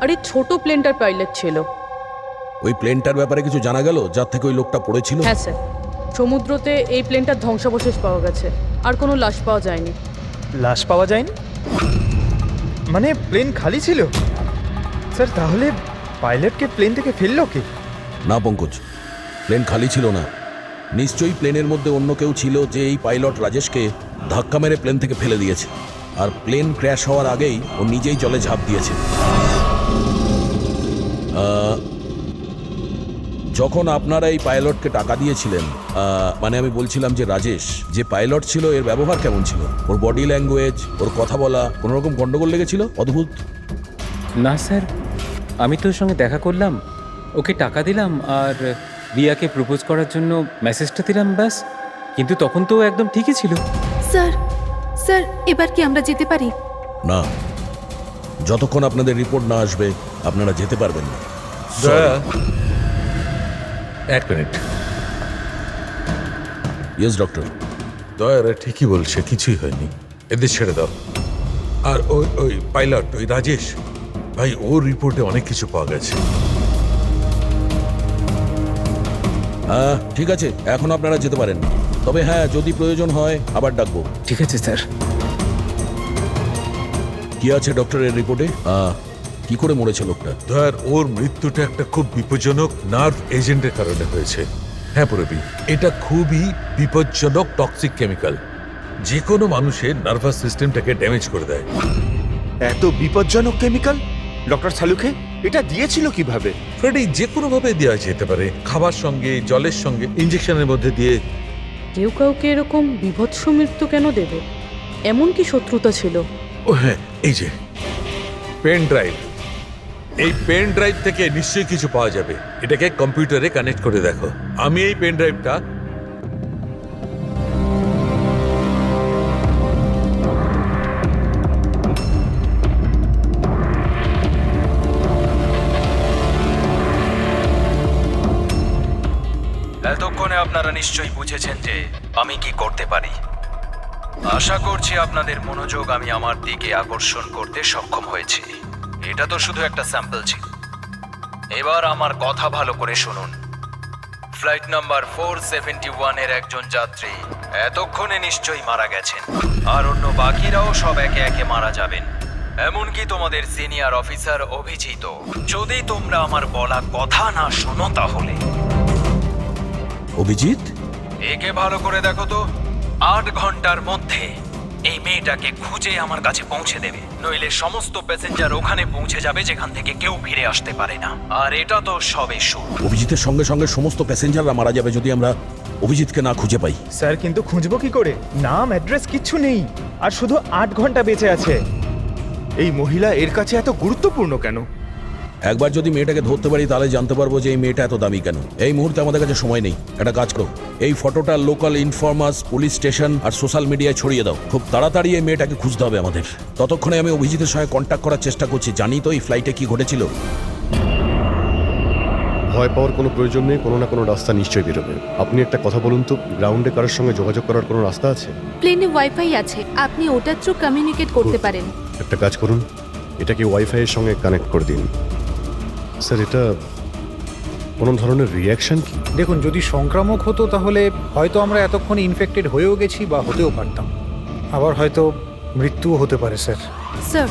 আর এই ছোট প্লেনটার পাইলট ছিল। ওই প্লেনটার ব্যাপারে কিছু জানা গেল যার থেকে ওই লোকটা পড়েছিল? হ্যাঁ স্যার, সমুদ্রতে এই প্লেনটার ধ্বংসাবশেষ পাওয়া গেছে, আর কোনো লাশ পাওয়া যায়নি। লাশ পাওয়া যায়নি মানে প্লেন খালি ছিল? স্যার তাহলে পাইলটকে প্লেন থেকে ফেললো কে? না পঙ্কজ, প্লেন খালি ছিল না। নিশ্চয়ই প্লেনের মধ্যে অন্য কেউ ছিল যে এই পাইলট রাজেশকে ধাক্কা মেরে প্লেন থেকে ফেলে দিয়েছে, আর প্লেন ক্র্যাশ হওয়ার আগেই ও নিজেই জলে ঝাঁপ দিয়েছে। যখন আপনারা এই পাইলটকে টাকা দিয়েছিলেন, মানে আমি বলছিলাম যে রাজেশ যে পাইলট ছিল এর ব্যবহার কেমন ছিল? ওর বডি ল্যাঙ্গুয়েজ, ওর কথা বলা, কোনো রকম গন্ডগোল লেগেছিল? অদ্ভুত। না স্যার, আমি তো ওর সঙ্গে দেখা করলাম, ওকে টাকা দিলাম আর রিয়াকে প্রপোজ করার জন্য মেসেজটা দিলাম, ব্যাস। কিন্তু তখন তো ও একদম ঠিকই ছিল। স্যার স্যার এবার কি আমরা যেতে পারি? না, যতক্ষণ আপনাদের রিপোর্ট না আসবে আপনারা যেতে পারবেন না। দয়া, এক মিনিট। Yes doctor. দয়ারা ঠিকই বলছে, কিছুই হয়নি, এদের ছেড়ে দাও। আর ওই ওই পাইলট, ওই রাজেশ ভাই, ওর রিপোর্টে অনেক কিছু পাওয়া গেছে। হ্যাঁ ঠিক আছে, এখন আপনারা যেতে পারেন। তবে হ্যাঁ, যদি প্রয়োজন হয় আবার ডাকবো। ঠিক আছে স্যার। কি আছে ডক্টরের রিপোর্টে? কি করে মরেছে লোকটা? দয়ার, ওর মৃত্যুটা একটা খুব বিপজ্জনক নার্ভ এজেন্টের কারণে হয়েছে। হ্যাঁ পুরবি, এটা খুবই বিপজ্জনক টক্সিক কেমিক্যাল, যে কোনো মানুষের নার্ভাস সিস্টেমটাকে ড্যামেজ করে দেয়। এত বিপজ্জনক কেমিক্যাল ডক্টর সালুকে এটা দিয়েছিল কিভাবে? ফ্রেডি, যে কোনো ভাবে দেওয়া যেতে পারে, খাবার সঙ্গে, জলের সঙ্গে, ইঞ্জেকশনের মধ্যে দিয়ে। কেউ কাউকে এরকম বিভৎস মৃত্যু কেন দেবে? এমন কি শত্রুতা ছিল? ও হ্যাঁ, এই যে পেন ড্রাইভ, এই পেন ড্রাইভ থেকে নিশ্চয়ই কিছু পাওয়া যাবে। এটাকে কম্পিউটারে কানেক্ট করে দেখো। আমি এই পেন ড্রাইভটা এতক্ষণে আপনারা নিশ্চয়ই বুঝেছেন যে আমি কি করতে পারি। আশা করছি আপনাদের মনোযোগ আমি আমার দিকে আকর্ষণ করতে সক্ষম হয়েছি। এটা তো শুধু একটা স্যাম্পল ছিল। এবার আমার কথা ভালো করে শুনুন। ফ্লাইট নাম্বার 471 এর একজন যাত্রী এতক্ষণে নিশ্চয়ই মারা গেছেন, আর অন্য বাকিরাও সব একে একে মারা যাবেন, এমনকি তোমাদের সিনিয়র অফিসার অভিজিৎ। যদি তোমরা আমার বলা কথা না শোনো তাহলে। অভিজিৎ? একে ভালো করে দেখো তো, 8 ঘন্টার মধ্যে এই মেয়েটাকে খুঁজে আমার কাছে পৌঁছে দেবে, নইলে সমস্ত প্যাসেঞ্জার ওখানে পৌঁছে যাবে যেখান থেকে কেউ ফিরে আসতে পারে না। আর এটা তো সবে শুরু। অভিজিতের সঙ্গে সঙ্গে সমস্ত প্যাসেঞ্জাররা মারা যাবে যদি আমরা অভিজিৎকে না খুঁজে পাই। স্যার কিন্তু খুঁজবো কি করে? নাম অ্যাড্রেস কিচ্ছু নেই, আর শুধু 8 ঘন্টা বেঁচে আছে। এই মহিলা এর কাছে এত গুরুত্বপূর্ণ কেন? একবার যদি মেয়েটাকে ধরতে পারি তাহলে জানতে পারবো যে এই মেয়েটা এত দামি কেন। এই মুহূর্তে আমাদের কাছে সময় নেই। একটা কাজ করো, এই ফটোটা লোকাল ইনফরমার্স, পুলিশ স্টেশন আর সোশ্যাল মিডিয়ায় ছড়িয়ে দাও। খুব তাড়াতাড়ি এই মেয়েটাকে খুঁজতে হবে আমাদের। ততক্ষণে আমি অভিজিতের সঙ্গে কন্ট্যাক্ট করার চেষ্টা করছি। জানি তো এই ফ্লাইটে কি ঘটেছিল। ভয় পাওয়ার কোনো প্রয়োজন নেই, কোনো না কোনো রাস্তা নিশ্চয়ই বেরোবে। আপনি একটা কথা বলুন তো, গ্রাউন্ডে কারোর সঙ্গে যোগাযোগ করার কোনো রাস্তা আছে? প্লেনে ওয়াইফাই আছে, আপনি ওটার থ্রু কমিউনিকেট করতে পারেন। একটা কাজ করুন, এটাকে ওয়াইফাই এর সঙ্গে কানেক্ট করে দিন। স্যার, এটা কোনো ধরনের রিয়াকশন কি? দেখুন, যদি সংক্রামক হতো তাহলে হয়তো আমরা এতক্ষণে ইনফেক্টেড হয়েও গেছি বা হতেও পারতাম, আবার হয়তো মৃত্যুও হতে পারে স্যার। স্যার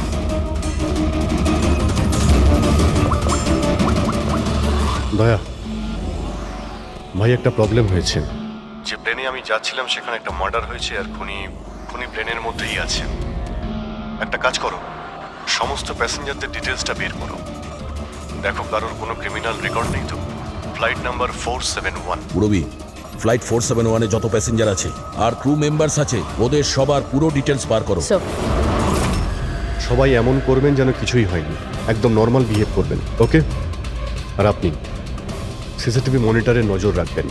দয়া ভাই, একটা প্রবলেম হয়েছে। যে প্লেনে আমি যাচ্ছিলাম সেখানে একটা মার্ডার হয়েছে, আর খুনি প্লেনের মধ্যেই আছে। একটা কাজ করো, সমস্ত প্যাসেঞ্জারদের ডিটেলসটা বের করো। দেখো কারোর কোনো ক্রিমিনাল রেকর্ড নেই তো। Flight number 471। পুরবি, ফ্লাইট 471-এ যত প্যাসেঞ্জার আছে আর ক্রু মেম্বার্স আছে, ওদের সবার পুরো ডিটেলস বার করো। স্যার, সবাই এমন করবেন যেন কিছুই হয়নি, একদম নর্মাল বিহেভ করবেন, ওকে? আর আপনি সিসিটিভি মনিটরে নজর রাখবেন,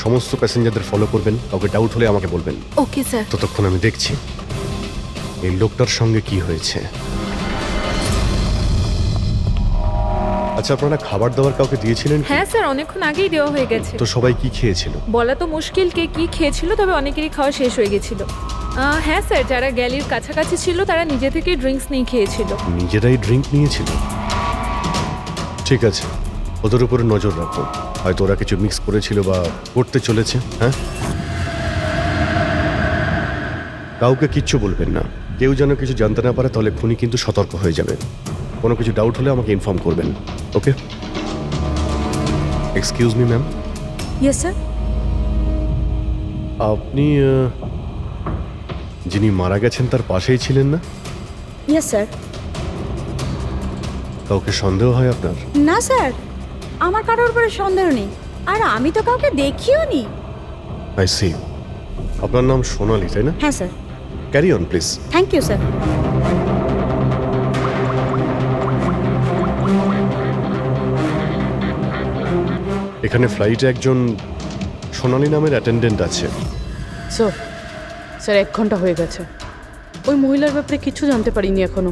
সমস্ত প্যাসেঞ্জারদের ফলো করবেন, কাউকে ডাউট হলে আমাকে বলবেন। Okay sir. ততক্ষণ আমি দেখছি এই লোকটার সঙ্গে কি হয়েছে। আচ্ছা, আপনারা খাবার দাবার কাউকে দিয়েছিলেন কি? হ্যাঁ স্যার, অনেকক্ষণ আগেই দেওয়া হয়ে গেছে। তো সবাই কি খেয়েছিল? বলা তো মুশকিল কে কি খেয়েছিল, তবে অনেকেরই খাওয়া শেষ হয়ে গেছিল। হ্যাঁ স্যার, যারা গ্যালির কাছাকাছি ছিল তারা নিজে থেকে ড্রিঙ্কস নিয়ে খেয়েছিল। নিজেরাই ড্রিঙ্ক নিয়েছিল? ঠিক আছে, ওদের উপরে নজর রাখো। হয়তো ওরা কিছু মিক্স করেছিল বা করতে চলেছে। হ্যাঁ, কাউকে কিচ্ছু বলবেন না। কেউ যেন কিছু জানতে না পারে, তাহলে খুনি কিন্তু সতর্ক হয়ে যাবে। কোনো কিছু ডাউট হলে আমাকে ইনফর্ম করবেন, okay? Excuse me ma'am, yes sir. আপনি যিনি মারা গেছেন তার পাশেই ছিলেন না? Yes sir. কাউকে সন্দেহ হয় আপনার? না স্যার, আমার কারোর উপরে সন্দেহ নেই, আর আমি তো কাউকে দেখিও নি। I see. আপনার নাম সোনালি, তাই না? হ্যাঁ sir. Carry on please. Thank you sir. এখানে ফ্লাইটে একজন সোনালি নামের অ্যাটেন্ডেন্ট আছে। স্যার 1 ঘন্টা হয়ে গেছে, ওই মহিলার ব্যাপারে কিছু জানতে পারিনি এখনো।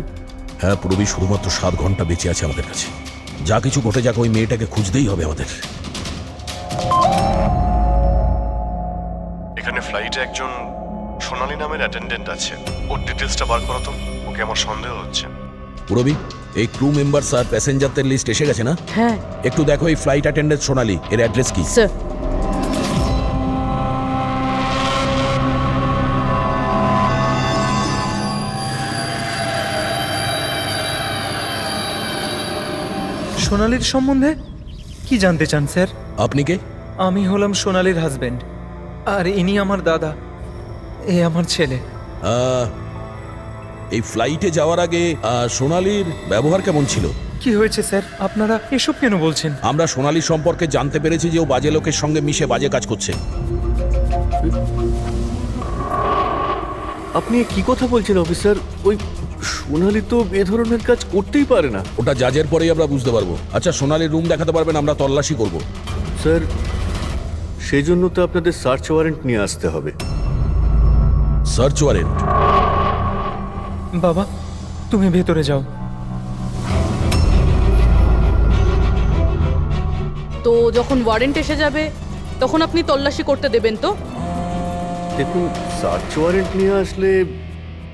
হ্যাঁ পুরবী, শুধুমাত্র 7 ঘন্টা বেঁচে আছে আমাদের কাছে। যা কিছু ঘটে যাক, ওই মেয়েটাকে খুঁজতেই হবে আমাদের। এখানে ফ্লাইটে একজন সোনালি নামের অ্যাটেন্ডেন্ট আছে। ওর ডিটেলসটা বার করো তো, ওকে আমার সন্দেহ হচ্ছে। পুরবী, এই ক্রু মেম্বারস আর প্যাসেঞ্জারদের লিস্ট এসে গেছে না? হ্যাঁ একটু দেখো এই ফ্লাইট অ্যাটেন্ডেন্ট সোনালি, এর অ্যাড্রেস কি? স্যার। সোনালির সম্বন্ধে কি জানতে চান স্যার? আপনি কে? আমি হলাম সোনালির হাজবেন্ড, আর ইনি আমার দাদা, এ আমার ছেলে। এই ফ্লাইটে যাওয়ার আগে সোনালির ব্যবহার কেমন ছিল? কি হয়েছে স্যার, আপনারা এসব কেন বলছেন? আমরা সোনালি সম্পর্কে জানতে পেরেছি যে ও বাজে লোকের সঙ্গে মিশে বাজে কাজ করছে। আপনি কি কথা বলছেন অফিসার? ওই সোনালি তো এ ধরনের কাজ করতেই পারে না। ওটা জাজের পরেই আমরা বুঝতে পারবো। আচ্ছা, সোনালির রুম দেখাতে পারবেন? আমরা তল্লাশি করব। স্যার, সেই জন্য তো আপনাদের সার্চ ওয়ারেন্ট নিয়ে আসতে হবে। Search warrant? বাবা, তুমি ভেতরে যাও। তো যখন ওয়ারেন্ট এসে যাবে তখন আপনি তল্লাশি করতে দেবেন তো? দেখুন, সার্চ ওয়ারেন্ট নিয়ে আসলে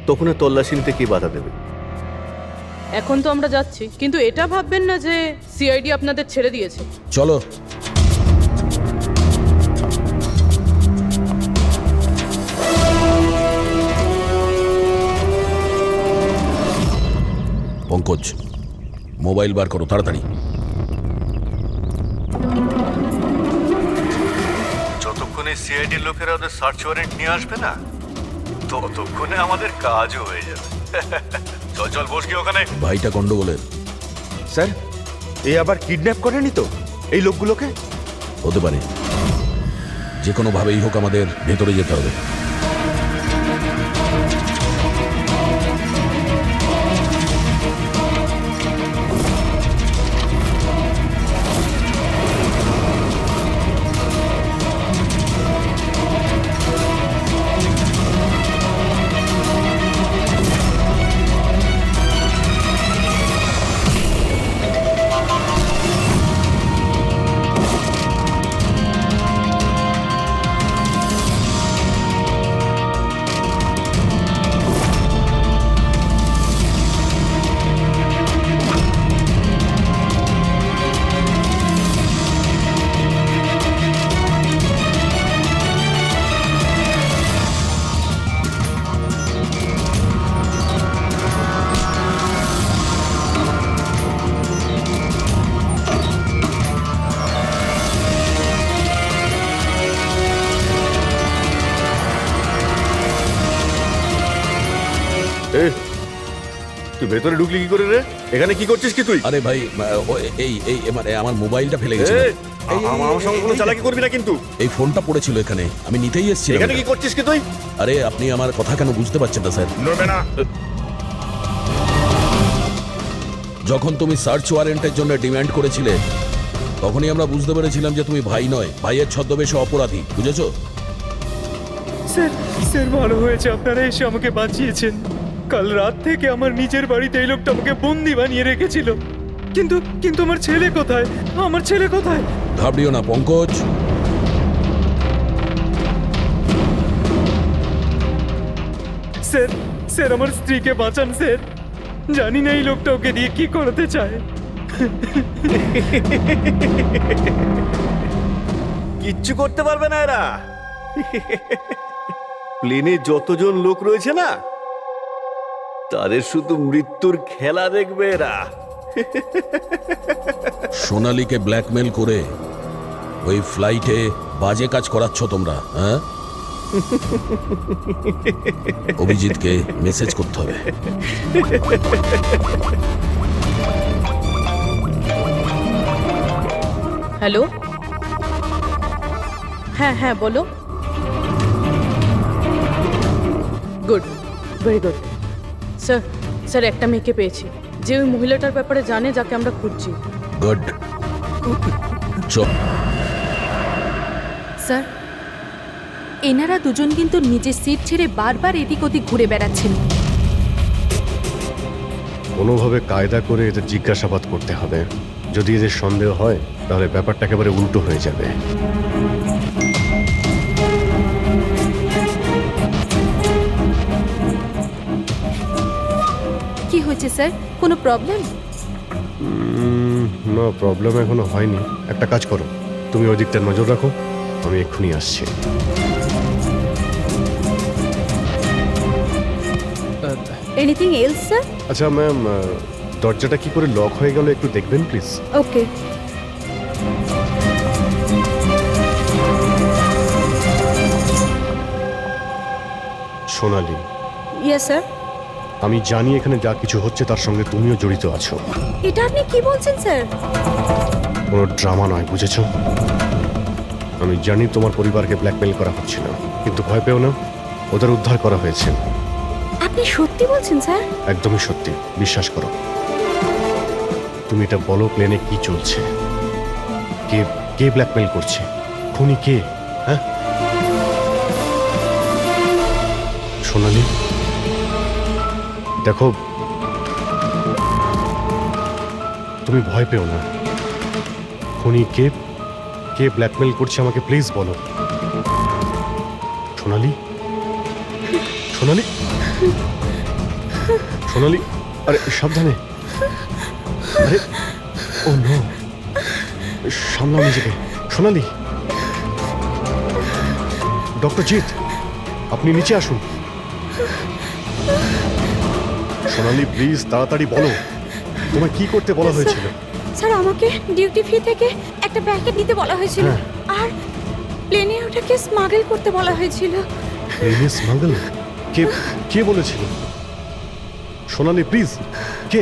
তখন আর তল্লাশি নিতে কে বাধা দেবে? এখন তো আমরা যাচ্ছি, কিন্তু এটা ভাববেন না যে সিআইডি আপনাদের ছেড়ে দিয়েছে। চলো। পঙ্কজ, মোবাইল বার করো তাড়াতাড়ি। যতক্ষণে সিআইডির লোকেরা ওদের সার্চ ওয়ারেন্ট নিয়ে আসবে না, ততক্ষণে আমাদের কাজও হয়ে যাবে। চল চল, বস গিয়ে ওখানে। ভাইটা গন্ডগোলের। স্যার, এ আবার কিডন্যাপ করেনি তো এই লোকগুলোকে? হতে পারে, যে কোনো ভাবেই হোক আমাদের ভেতরে যেতে হবে। তুই ভেতরে ঢুকলি কি করে রে? এখানে কি করছিস কি তুই? আরে ভাই, এই এই মানে আমার মোবাইলটা ফেলে গেছে। আমার সঙ্গে কোনো চালাকি করবি না কিন্তু। এই ফোনটা পড়েছিল এখানে, আমি নিতেই এসেছিলাম। এখানে কি করছিস কি তুই? আরে আপনি আমার কথা কেন বুঝতে পারছেন না স্যার? নড়বে না। যখন তুমি সার্চ ওয়ারেন্টের জন্য ডিমান্ড করেছিলে, তখনই আমরা বুঝতে পেরেছিলাম যে তুমি ভাই নয়, ভাইয়ের ছদ্মবেশে অপরাধী। বুঝেছো? স্যার, স্যার ভালো হয়েছে আপনারা এসে আমাকে বাঁচিয়েছেন। কাল রাত থেকে আমার নিজের বাড়িতে এই লোকটা আমাকে বন্দি বানিয়ে রেখেছিল। কিন্তু কিন্তু আমার ছেলে কোথায়? আমার ছেলে কোথায়? ঘাবড়িও না পঙ্কজ। স্যার, স্যার আমার স্ত্রীকে বাঁচান স্যার। জানি না এই লোকটা ওকে দিয়ে কি করাতে চায়। কিচ্ছু করতে পারবে না এরা। প্লেনে যতজন লোক রয়েছে না, তাদের শুধু মৃত্যুর খেলা দেখবে এরা। সোনালীকে ব্ল্যাকমেল করে ওই ফ্লাইটে বাজে কাজ করাচ্ছ তোমরা, হ্যাঁ? অভিজিৎকে মেসেজ করতে হবে। হ্যালো, হ্যাঁ হ্যাঁ বলো। Good, very good. Sir, sir একটা মেয়েকে পেয়েছি যে ওই মহিলাটার ব্যাপারে জানে, যাকে আমরা খুঁজছি। গুড, চল। স্যার, এনারা দুজন কিন্তু নিজের সিট ছেড়ে বারবার এদিক ওদিক ঘুরে বেড়াচ্ছেন। কোনোভাবে কায়দা করে এদের জিজ্ঞাসাবাদ করতে হবে। যদি এদের সন্দেহ হয় তাহলে ব্যাপারটা একেবারে উল্টো হয়ে যাবে। কি হয়েছে স্যার, কোনো প্রবলেম? না, প্রবলেম এখনো হয়নি। একটা কাজ করো, তুমি ওই দিকটা নজর রাখো, আমি এক্ষুনি আসছি। Anything else sir? আচ্ছা ম্যাম, দরজাটা কি করে লক হয়ে গেল একটু দেখবেন please? Okay. Sonali, yes sir. আমি জানি এখানে যা কিছু হচ্ছে তার সঙ্গে তুমিও জড়িত আছো। এটা আপনি কি বলছেন স্যার? কোনো ড্রামা নয়, বুঝেছো? আমি জানি তোমার পরিবারকে ব্ল্যাকমেল করা হচ্ছিল, কিন্তু ভয় পেও না, ওদের উদ্ধার করা হয়েছে। আপনি সত্যি বলছেন স্যার? একদমই সত্যি, বিশ্বাস করো। তুমি এটা বলো, প্লেনে কি চলছে? কে কে ব্ল্যাকমেল করছে? খুনি কে? হ্যাঁ সোনালি, দেখো, তুমি ভয় পেও না। খুনি কে, কে ব্ল্যাকমেল করছে আমাকে প্লিজ বলো। সোনালি, সোনালি, সোনালি, আরে সাবধানে। আরে ও নো, সামলাও নিজেকে। সোনালি, ডক্টর জিৎ, আপনি নিচে আসুন। সোনালি প্লিজ তাড়াতাড়ি বলো, তোমায় কি করতে বলা হয়েছিল? স্যার, আমাকে ডিউটি ফ্রি থেকে একটা প্যাকেট নিতে বলা হয়েছিল, আর প্লেনে ওটাকে স্মাগল করতে বলা হয়েছিল। প্লেনে স্মাগল? কে কে বলেছিল? সোনালি প্লিজ, কে?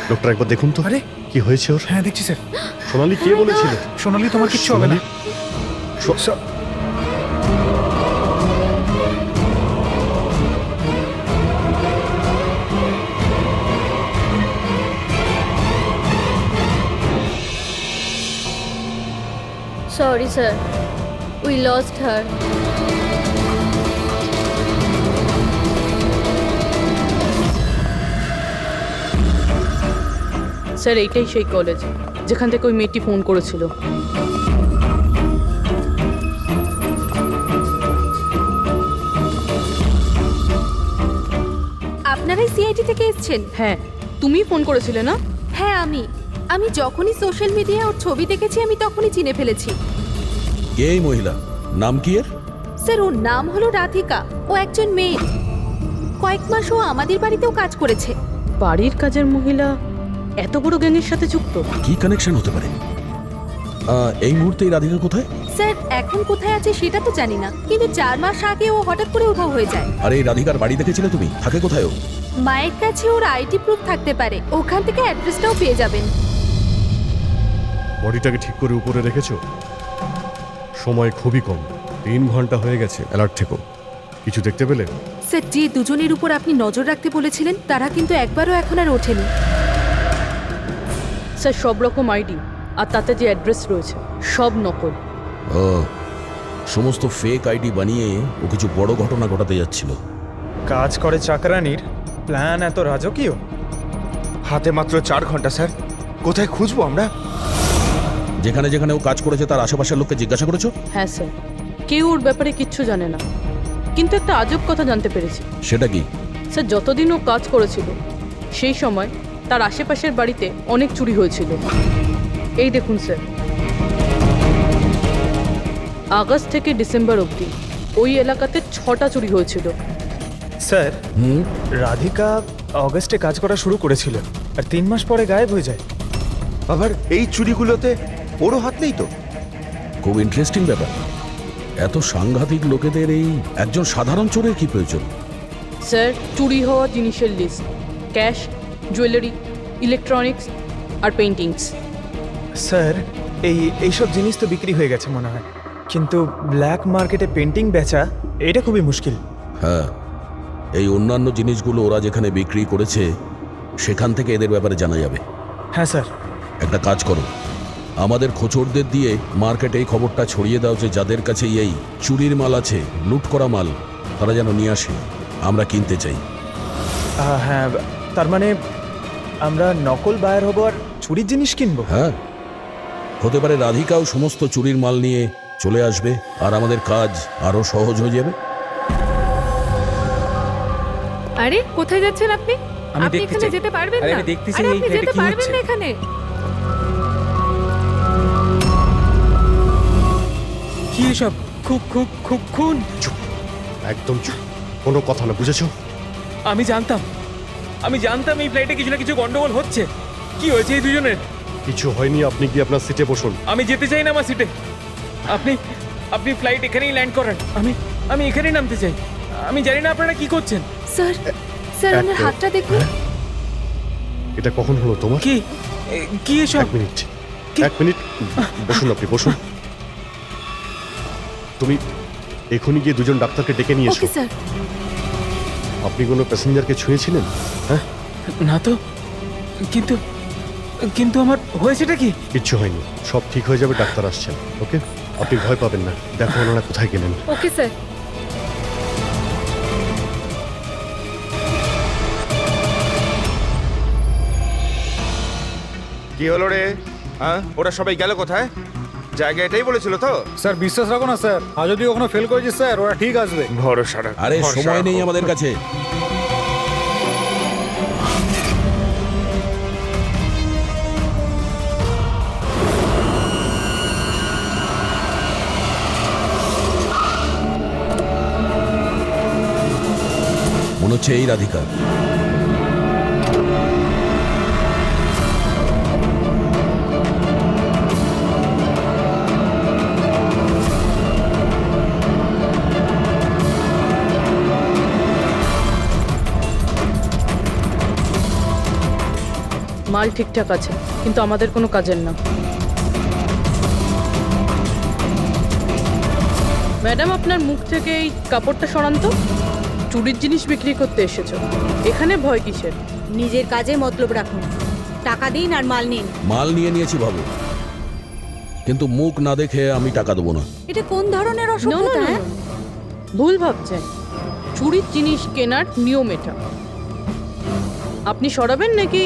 ডক্টর একবার দেখুন তো। আরে কি হয়েছে ওর? হ্যাঁ দেখছি স্যার। সোনালি কে বলেছিল? সোনালি, তোমার কিচ্ছু হবে না। Sorry sir, we lost her. Sir, এইটাই সেই কলেজ যেখান থেকে ওই মেয়েটি ফোন করেছিল। আপনারাই সিআইডি থেকে এসেছেন? হ্যাঁ, তুমি ফোন করেছিলে না? হ্যাঁ, আমি যখনই সোশ্যাল মিডিয়ায় ওর ছবি দেখেছি আমি তখনই চিনে ফেলেছি। কে এই মহিলা? নাম কি এর? স্যার, ওর নাম হলো রাধিকা। ও একজন মেয়ে। কয়েক মাস ও আমাদের বাড়িতেও কাজ করেছে। বাড়ির কাজের মহিলা এত বড় গ্যাংয়ের সাথে যুক্ত? কি কানেকশন হতে পারে? এই মুহূর্তে এই রাধিকা কোথায়? স্যার, এখন কোথায় আছে সেটা তো জানি না, কিন্তু 4 মাস আগে ও হঠাৎ করে উধাও হয়ে যায়। আরে এই রাধিকার বাড়ি দেখেছিলে তুমি? থাকে কোথায় ও? মায়ের কাছে ওর আইডি প্রুফ থাকতে পারে, ওখান থেকে অ্যাড্রেসটাও পেয়ে যাবেন। বডিটাকে ঠিক করে উপরে রেখেছো? সময় খুবই কম, 3 ঘন্টা হয়ে গেছে। অ্যালার্ট থেকো। কিছু দেখতে পেলে? স্যার, যে দুজনের উপর আপনি নজর রাখতে বলেছিলেন তারা কিন্তু একবারও এখন আর ওঠেনি। স্যার, সব রকম আইডি আর তাতে যে অ্যাড্রেস রয়েছে সব নকল। ও, সমস্ত ফেক আইডি বানিয়ে ও কিছু বড় ঘটনা ঘটাতে যাচ্ছিল। কাজ করে চাকরানির প্ল্যান এত রাজকীয়? হাতে মাত্র 4 ঘন্টা স্যার, কোথায় খুঁজবো আমরা? যেখানে যেখানে ও কাজ করেছে তার আশেপাশের লোককে জিজ্ঞাসা করেছো? হ্যাঁ স্যার, কেউ ওর ব্যাপারে কিচ্ছু জানে না, কিন্তু একটা আজব কথা জানতে পেরেছি। সেটা কি? স্যার, যতদিন ও কাজ করেছিল সেই সময় তার আশেপাশের বাড়িতে অনেক চুরি হয়েছিল। এই দেখুন স্যার, আগস্ট থেকে ডিসেম্বর অবধি ওই এলাকাতে 6টা চুরি হয়েছিল। স্যার, রাধিকা অগস্টে কাজ করা শুরু করেছিল আর 3 মাস পরে গায়েব হয়ে যায়। আবার এই চুরিগুলোতে ওরও হাত নেই তো? খুব ইন্টারেস্টিং ব্যাপার। এত সাংঘাতিক লোকেদের এই একজন সাধারণ চোরের কি প্রয়োজন? স্যার, চুরি হওয়া জিনিসের লিস্ট: ক্যাশ, জুয়েলারি, ইলেকট্রনিক্স আর পেইন্টিংস। স্যার, এইসব জিনিস তো বিক্রি হয়ে গেছে মনে হয়, কিন্তু ব্ল্যাক মার্কেটে পেন্টিং বেচা এটা খুবই মুশকিল। হ্যাঁ, এই অন্যান্য জিনিসগুলো ওরা যেখানে বিক্রি করেছে সেখান থেকে এদের ব্যাপারে জানা যাবে। হ্যাঁ স্যার। একটা কাজ করো, আমাদের খোঁচরদের দিয়ে মার্কেটে এই খবরটা ছড়িয়ে দাও যে যাদের কাছে এই চুরির মাল আছে, লুট করা মাল, তারা যেন নিয়ে আসে, আমরা কিনতে চাই। হ্যাঁ, তার মানে আমরা নকল বায়ার হবো আর চুরির জিনিস কিনবো? হ্যাঁ, হতে পারে রাধিকাও সমস্ত চুরির মাল নিয়ে চলে আসবে আর আমাদের কাজ আরো সহজ হয়ে যাবে। আরে কোথায় যাচ্ছেন আপনি? আমি আপনি দেখতে এখানে চাই। যেতে পারবেন আরে না। আমি দেখতেছি আরে এই আপনি ফ্ল্যাটে যেতে কি পারবেন হচ্ছে। না এখানে। কি এসব? খুন। চুপ, একদম চুপ, কোনো কথা না, বুঝেছো? আমি জানতাম এই ফ্লাইটে কিছু না কিছু গন্ডগোল হচ্ছে। কি হয়েছে এই দুজনের? কিছু হয়নি, আপনি কি আপনার সিটে বসুন। আমি যেতে চাই না আমার সিটে। আপনি ফ্লাইট এখানেই ল্যান্ড করেন। আমি এখানেই নামতে চাই। আমি জানি না আপনারা কি করছেন। স্যার, স্যার ওনার হাতটা দেখুন। এটা কখন হলো তোমার? কি এসব? এক মিনিট বসুন, আপনি বসুন। তুমি এখনই গিয়ে দুজন ডাক্তারকে ডেকে নিয়ে এসো। Okay sir. আপনি কোনো প্যাসেঞ্জারকে ছুঁয়েছিলেন? হ্যাঁ, না তো, কিন্তু আমার হয়েছেটা কি? কিচ্ছু হয়নি, সব ঠিক হয়ে যাবে, ডাক্তার আসছেন। ওকে, আপনি ভয় পাবেন না। দেখো ওনারা কোথায় গেলেন। Okay sir. কি হলো রে? হ্যাঁ, ওরা সবাই গেল কোথায়? জায়গা এটাই বলেছিল তো? স্যার বিশ্বাস রাখো না স্যার, আর যদি কখনো ফেল করেছি স্যার, ওরা ঠিক আসবে। ভরসা রাখ। আরে সময় নেই আমাদের কাছে। মনে হচ্ছে এই রাধিকা। মাল ঠিকঠাক আছে, কিন্তু আমাদের কোনো কাজের না। ম্যাডাম, আপনার মুখ থেকে এই কাপড়টা সরান তো। চুরির জিনিস বিক্রি করতে এসেছো, এখানে ভয় কিসের? নিজের কাজে মতলব রাখুন। টাকা দিন আর মাল নিন। মাল নিয়েছি ভাবো, কিন্তু মুখ না দেখে আমি টাকা দেবো না। এটা কোন ধরনের No, no, অসভ্যতা? no, হ্যাঁ? no. ভুল ভাবছেন। চুরির জিনিস কেনার নিয়ম এটা। আপনি সরাবেন নাকি?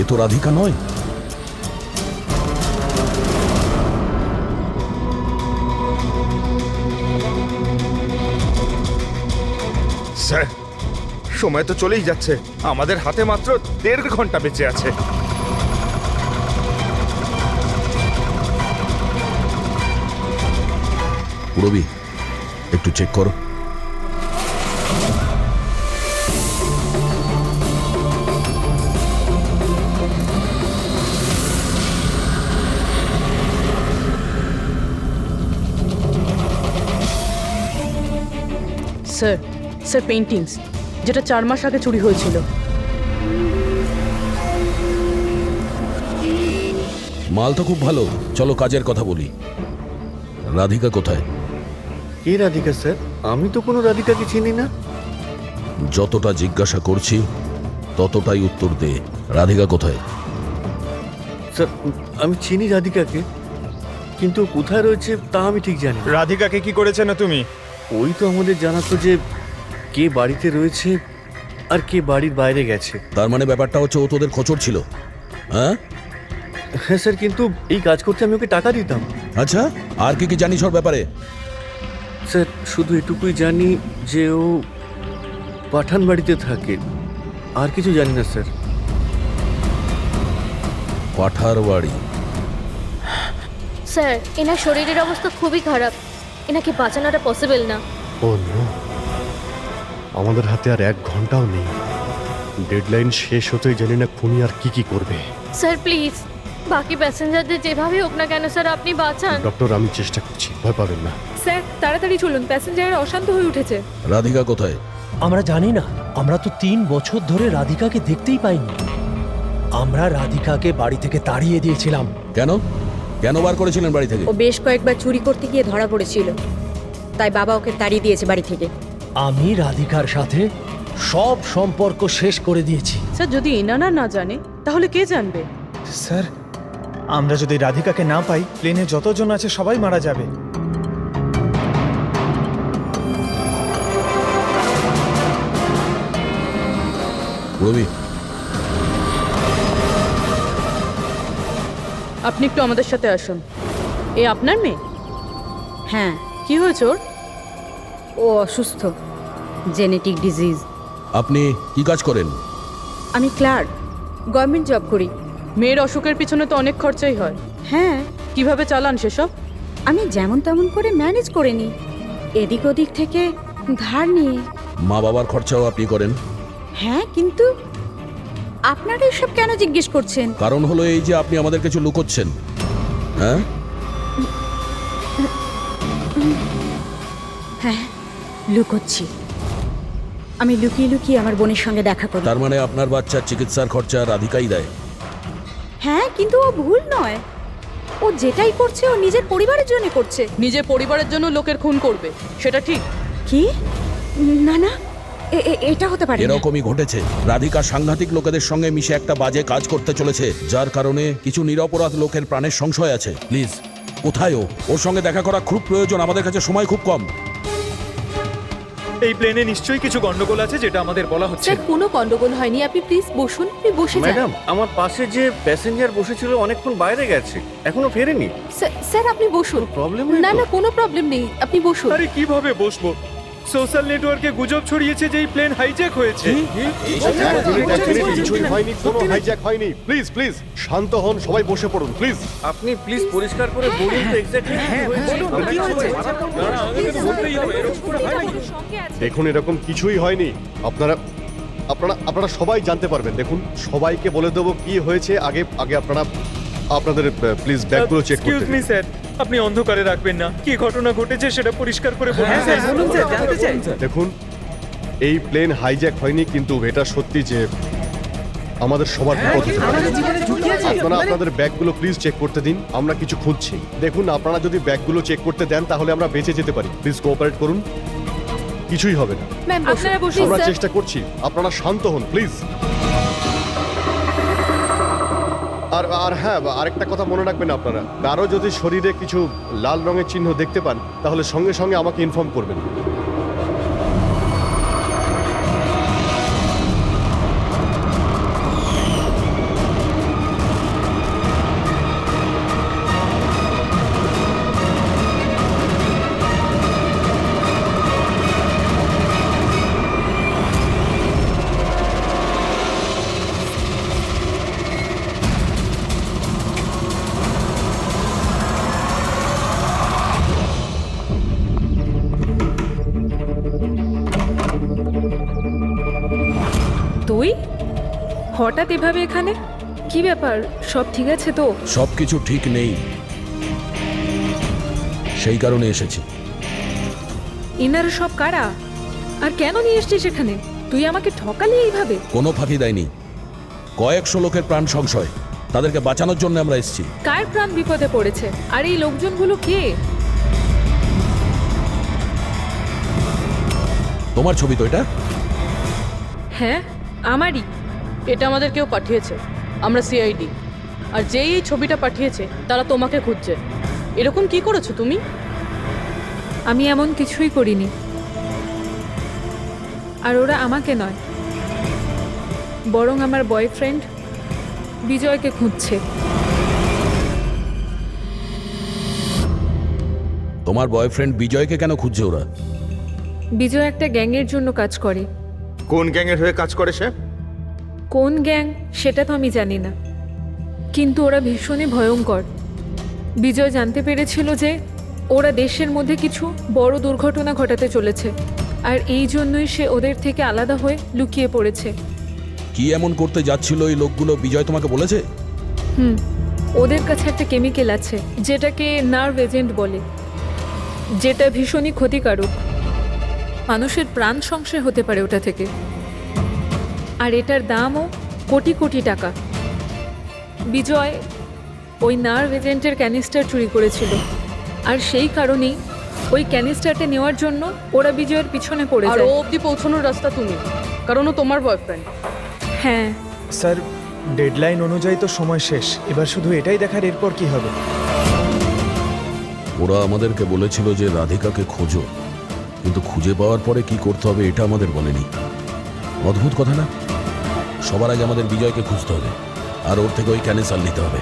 এ তো রাধিকা নয়। স্যার, সময় তো চলেই যাচ্ছে, আমাদের হাতে মাত্র 1.5 ঘন্টা বেঁচে আছে। পুরবি, একটু চেক করো। স্যার পেইন্টিংস, যেটা 4 মাস আগে চুরি হয়েছিল। মাল তো খুব ভালো, চলো কাজের কথা বলি। রাধিকা কোথায়? কে রাধিকা স্যার? আমি তো কোনো রাধিকাকে চিনি না। যতটা জিজ্ঞাসা করছি ততটাই উত্তর দে। রাধিকা কোথায়? স্যার, আমি চিনি রাধিকাকে, কিন্তু কোথায় রয়েছে তা আমি ঠিক জানি না। রাধিকাকে কি করেছে না তুমি? ওই তো আমাদের জানাতো যে কে বাড়িতে রয়েছে আর কে বাড়ির বাইরে গেছে। তার মানে ব্যাপারটা হচ্ছে ও তোদের খোঁচর ছিল, হ্যাঁ? হ্যাঁ স্যার, কিন্তু এই কাজ করতে আমি ওকে টাকা দিতাম। আচ্ছা, আর কি কি জানিস ওর ব্যাপারে? স্যার শুধু এটুকুই জানি যে ও পাঠান বাড়িতে থাকে, আর কিছু জানি না স্যার। পাঠার বাড়ি? স্যার এনার শরীরের অবস্থা খুবই খারাপ, এনাকে বাঁচানোটা পসিবল না। ও নো, আমাদের হাতে আর 1 ঘন্টাও নেই। ডেডলাইন শেষ হতেই জানি না খুনি আর কি করবে। স্যার প্লিজ বাকি প্যাসেঞ্জারদের যেভাবে হোক না কেন স্যার আপনি বাঁচান। ডক্টর আমি চেষ্টা করছি, ভয় পাবেন না। স্যার তাড়াতাড়ি চলুন, প্যাসেঞ্জাররা অশান্ত হয়ে উঠেছে। রাধিকা কোথায়? আমরা জানি না, আমরা তো 3 বছর ধরে রাধিকাকে দেখতেই পাইনি। আমরা রাধিকাকে বাড়ি থেকে তাড়িয়ে দিয়েছিলাম। কেন কেন বার করেছিলেন বাড়ি থেকে? ও বেশ কয়েকবার চুরি করতে গিয়ে ধরা পড়েছিল, তাই বাবা ওকে তাড়িয়ে দিয়েছে বাড়ি থেকে। আমি রাধিকার সাথে সব সম্পর্ক শেষ করে দিয়েছি। স্যার যদি এনারা না জানে তাহলে কে জানবে? স্যার আমরা যদি রাধিকাকে না পাই, প্লেনে যতজন আছে সবাই মারা যাবে। রবি, আপনি একটু আমাদের সাথে আসুন। এ আপনার মেয়ে? হ্যাঁ, কি হয়েছে ওর? ও অসুস্থ, জেনেটিক ডিজিজ। আপনি কি কাজ করেন? আমি ক্লার্ক, গভর্নমেন্ট জব করি। মেয়ের অসুখের পিছনে তো অনেক খরচাই হয়। হ্যাঁ, কিভাবে চালান সেসব? আমি যেমন তেমন করে ম্যানেজ করে নিই, এদিক ওদিক থেকে ধার নিয়ে। মা বাবার খরচাও আপনি করেন? হ্যাঁ, কিন্তু আপনারা এসব কেন জিজ্ঞেস করছেন? কারণ হলো এই যে আপনি আমাদের কিছু লুকোচ্ছেন। হ্যাঁ হ্যাঁ, লুকোচ্ছি। আমি লুকিয়ে লুকিয়ে আমার বোনের সঙ্গে দেখা করি। তার মানে আপনার বাচ্চার চিকিৎসার খরচা রাধিকাই দেয়? হ্যাঁ, কিন্তু ও ভুল নয়। ও যেটাই করছে ও নিজের পরিবারের জন্য করছে। নিজের পরিবারের জন্য লোকের খুন করবে, সেটা ঠিক? কি? না না, এটা হতে পারে না। এরকমই ঘটেছে। রাধিকা সাংঘাতিক লোকেদের সঙ্গে মিশে একটা বাজে কাজ করতে চলেছে, যার কারণে কিছু নিরপরাধ লোকের প্রাণের সংশয় আছে। প্লিজ, কোথায় ও? ওর সঙ্গে দেখা করা খুব প্রয়োজন, আমাদের কাছে সময় খুব কম। এই প্লেনে নিশ্চয়ই কিছু গন্ডগোল আছে যেটা আমাদের বলা হচ্ছে। স্যার কোনো গন্ডগোল হয়নি, আপনি প্লিজ বসুন, আপনি বসে যান। ম্যাডাম, আমার পাশে যে প্যাসেঞ্জার বসেছিল অনেকক্ষণ বাইরে গেছে, এখনো ফেরেনি। স্যার আপনি বসুন। প্রবলেম না না, কোনো প্রবলেম নেই, আপনি বসুন। আরে কিভাবে বসবো? সোশ্যাল নেটওয়ার্কে গুজব ছড়িয়েছে যে এই প্লেন হাইজ্যাক হয়েছে। কিছুই হয়নি, কোনো হাইজ্যাক হয়নি। প্লিজ প্লিজ শান্ত হন, সবাই বসে পড়ুন প্লিজ। আপনি প্লিজ পরিষ্কার করে বলুন তো এক্স্যাক্টলি কি হয়েছে। দেখুন এরকম কিছুই হয়নি। আপনারা আপনারা আপনারা সবাই জানতে পারবেন। দেখুন সবাইকে বলে দেবো কি হয়েছে। আগে আগে আপনারা আপনাদের প্লিজ ব্যাগগুলো চেক করতে এক্সকিউজ মি স্যার, আপনি অন্ধকারে রাখবেন না। কি ঘটনা ঘটেছে সেটা পরিষ্কার করে বলুন স্যার। বলুন স্যার, জানতে চাই। দেখুন এই প্লেন হাইজ্যাক হয়নি, কিন্তু এটা সত্যি যে আমাদের সবার বিপদ হতে পারে। আপনারা আপনাদের ব্যাগগুলো প্লিজ চেক করতে দিন, আমরা কিছু খুঁজছি। দেখুন আপনারা যদি ব্যাগগুলো চেক করতে দেন তাহলে আমরা বেঁচে যেতে পারি। প্লিজ কোঅপারেট করুন, কিছুই হবে না। ম্যাম আপনারা বসুন। আমরা চেষ্টা করছি, আপনারা শান্ত হন প্লিজ। আর আর হ্যাঁ, আরেকটা কথা মনে রাখবেন, আপনারা কারো যদি শরীরে কিছু লাল রঙের চিহ্ন দেখতে পান তাহলে সঙ্গে সঙ্গে আমাকে ইনফর্ম করবেন। তুই হঠাৎ এভাবে এখানে? কি ব্যাপার, সব ঠিক আছে তো? সবকিছু ঠিক নেই, সেই কারণে এসেছি। ইনারা সব কারা আর কেন নিয়ে এসছিস এখানে? তুই আমাকে ঠকালি এইভাবে? কোনো ফাঁকি দেয়নি, কয়েকশো লোকের প্রাণ সংশয়, তাদেরকে বাঁচানোর জন্য আমরা এসেছি। কার প্রাণ বিপদে পড়েছে? আর এই লোকজনগুলো কে? তোমার ছবি তো এটা? হ্যাঁ আমারই। এটা আমাদের কেউ পাঠিয়েছে, আমরা সিআইডি। আর যেই এই ছবিটা পাঠিয়েছে তারা তোমাকে খুঁজছে। এরকম কি করেছো তুমি? আমি এমন কিছুই করিনি। আর ওরা আমাকে নয়, বরং আমার বয়ফ্রেন্ড বিজয়কে খুঁজছে। তোমার বয়ফ্রেন্ড বিজয়কে কেন খুঁজছে ওরা? বিজয় একটা গ্যাংয়ের জন্য কাজ করে। কোন গ্যাংয়ের হয়ে কাজ করে সে? কোন গ্যাং সেটা তো আমি জানি না, কিন্তু ওরা ভীষণই ভয়ঙ্কর। বিজয় জানতে পেরেছিল যে ওরা দেশের মধ্যে কিছু বড় দুর্ঘটনা ঘটাতে চলেছে, আর এই জন্যই সে ওদের থেকে আলাদা হয়ে লুকিয়ে পড়েছে। কি এমন করতে যাচ্ছিল এই লোকগুলো বিজয় তোমাকে বলেছে? ওদের কাছে একটা কেমিক্যাল আছে যেটাকে নার্ভ এজেন্ট বলে, যেটা ভীষণই ক্ষতিকারক। মানুষের প্রাণ সংশয় হতে পারে ওটা থেকে, আর এটার দামও কোটি কোটি টাকা। বিজয় ওই নার্ভ এজেন্টের ক্যানিস্টার চুরি করেছিল, আর সেই কারণেই ওই ক্যানিস্টারটা নেওয়ার জন্য ওরা বিজয়ের পিছনে পড়ে আর যায়। ও অবধি পৌঁছানোর রাস্তা তুমি, কারণ ও তোমার বয়ফ্রেন্ড। হ্যাঁ স্যার, ডেডলাইন অনুযায়ী তো সময় শেষ, এবার শুধু এটাই দেখার এরপর কি হবে। ওরা আমাদেরকে বলেছিল যে রাধিকাকে খোঁজো, কিন্তু খুঁজে পাওয়ার পরে কি করতে হবে এটা আমাদের বলেনি। অদ্ভুত কথা না? সবার আগে আমাদের বিজয়কে খুঁজতে হবে, আর ওর থেকে ওই ক্যানেসার নিতে হবে।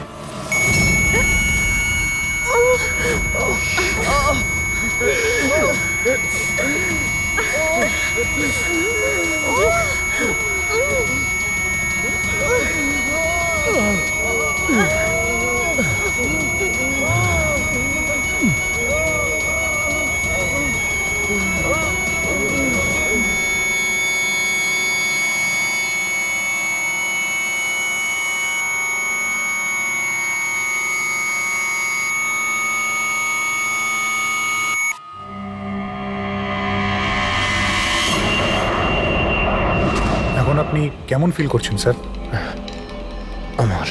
এখন আপনি কেমন ফিল করছেন স্যার? আমার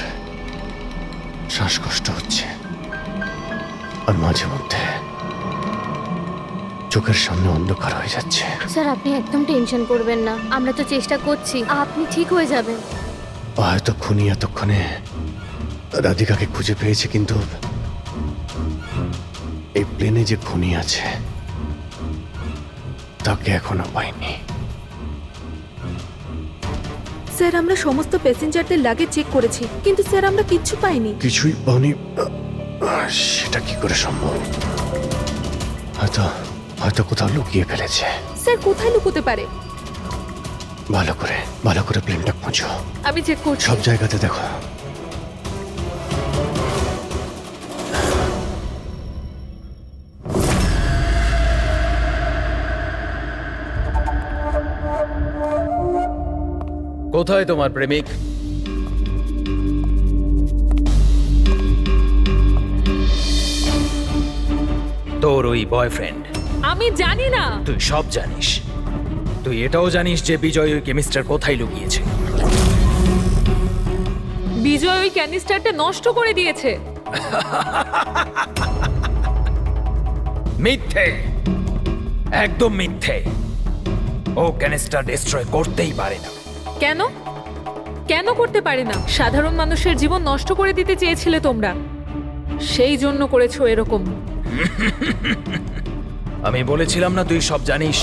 শ্বাসকষ্ট হচ্ছে, আর মাঝে মধ্যে চোখের সামনে অন্ধকার হয়ে যাচ্ছে। স্যার আপনি একদম টেনশন করবেন না, আমরা তো চেষ্টা করছি, আপনি ঠিক হয়ে যাবেন। হয়তো খুনি এতক্ষণে রাধিকাকে খুঁজে পেয়েছে, কিন্তু এই প্লেনে যে খুনি আছে তাকে এখনো পাইনি। স্যার আমরা সমস্ত প্যাসেঞ্জারদের লাগেজ চেক করেছি, কিন্তু স্যার আমরা কিচ্ছু পাইনি। কিছুই পাওনি? সেটা কি করে সম্ভব? হয়তো হয়তো কোথাও লুকিয়ে ফেলেছে। স্যার কোথায় লুকোতে পারে? ভালো করে প্লেনটা খোঁজো। আমি চেক করছি। সব জায়গাতে দেখো। কোথায় তোমার প্রেমিক? তোর ওই বয়ফ্রেন্ড? আমি জানি না। তুই সব জানিস। তুই এটাও জানিস যে বিজয় ওই কেমিস্টার কোথায় লুকিয়েছে। বিজয় ওই ক্যানিস্টারটা নষ্ট করে দিয়েছে। মিথ্যে, একদম মিথ্যে। ও ক্যানিস্টার ডিস্ট্রয় করতেই পারে না। কেন কেন করতে পারে না? সাধারণ মানুষের জীবন নষ্ট করে দিতে চেয়েছিলে তোমরা, সেই জন্য করেছো এরকম। আমি বলেছিলাম না তুই সব জানিস?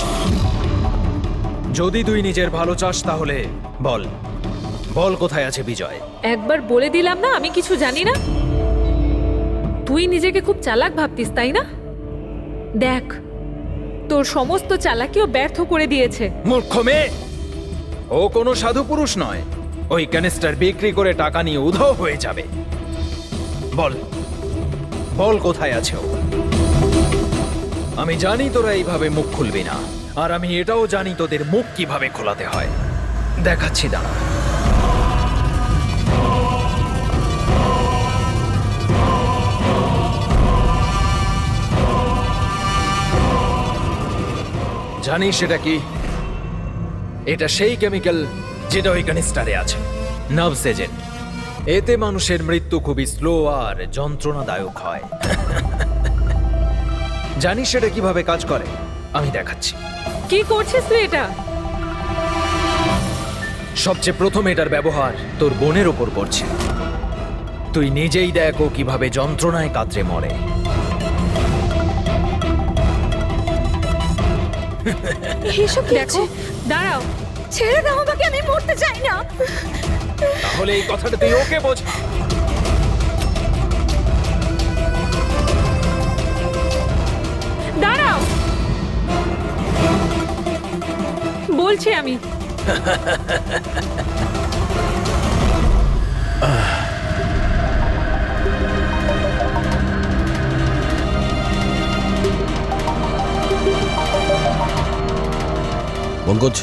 যদি তুই নিজের ভালো চাস তাহলে বল, বল কোথায় আছে বিজয়? একবার বলে দিলাম না আমি কিছু জানি না। তুই নিজেকে খুব চালাক ভাবতিস তাই না? দেখ তোর সমস্ত চালাকিও ব্যর্থ করে দিয়েছে। মূর্খ মেয়ে, ও কোনো সাধু পুরুষ নয়। ওই ক্যানিস্টার বিক্রি করে টাকা নিয়ে উধাও হয়ে যাবে। বল, বল কোথায় আছে ও? আমি জানি তোরা এইভাবে মুখ খুলবি না, আর আমি এটাও জানি তোদের মুখ কিভাবে খোলাতে হয়। দেখাচ্ছি, দাঁড়া। জানিস এটা কি? এটা সেই কেমিক্যাল যেটা ওই ক্যানিস্টারে আছে, নার্ভ এজেন্ট। এতে মানুষের মৃত্যু খুবই স্লো আর যন্ত্রণাদায়ক হয়। জানিস সেটা কিভাবে কাজ করে? আমি দেখাচ্ছি। কি করছিস তুই এটা? সবচেয়ে প্রথম এটার ব্যবহার তোর বোনের ওপর করছে। তুই নিজেই দেখ ও কিভাবে যন্ত্রণায় কাতরে মরে। এসব দেখো, দাঁড়াও, ছেড়ে দাও আমাকে, আমি মরতে চাই না। তাহলে এই কথাটা তুই ওকে বোঝা। বলছি আমি। পঙ্কজ,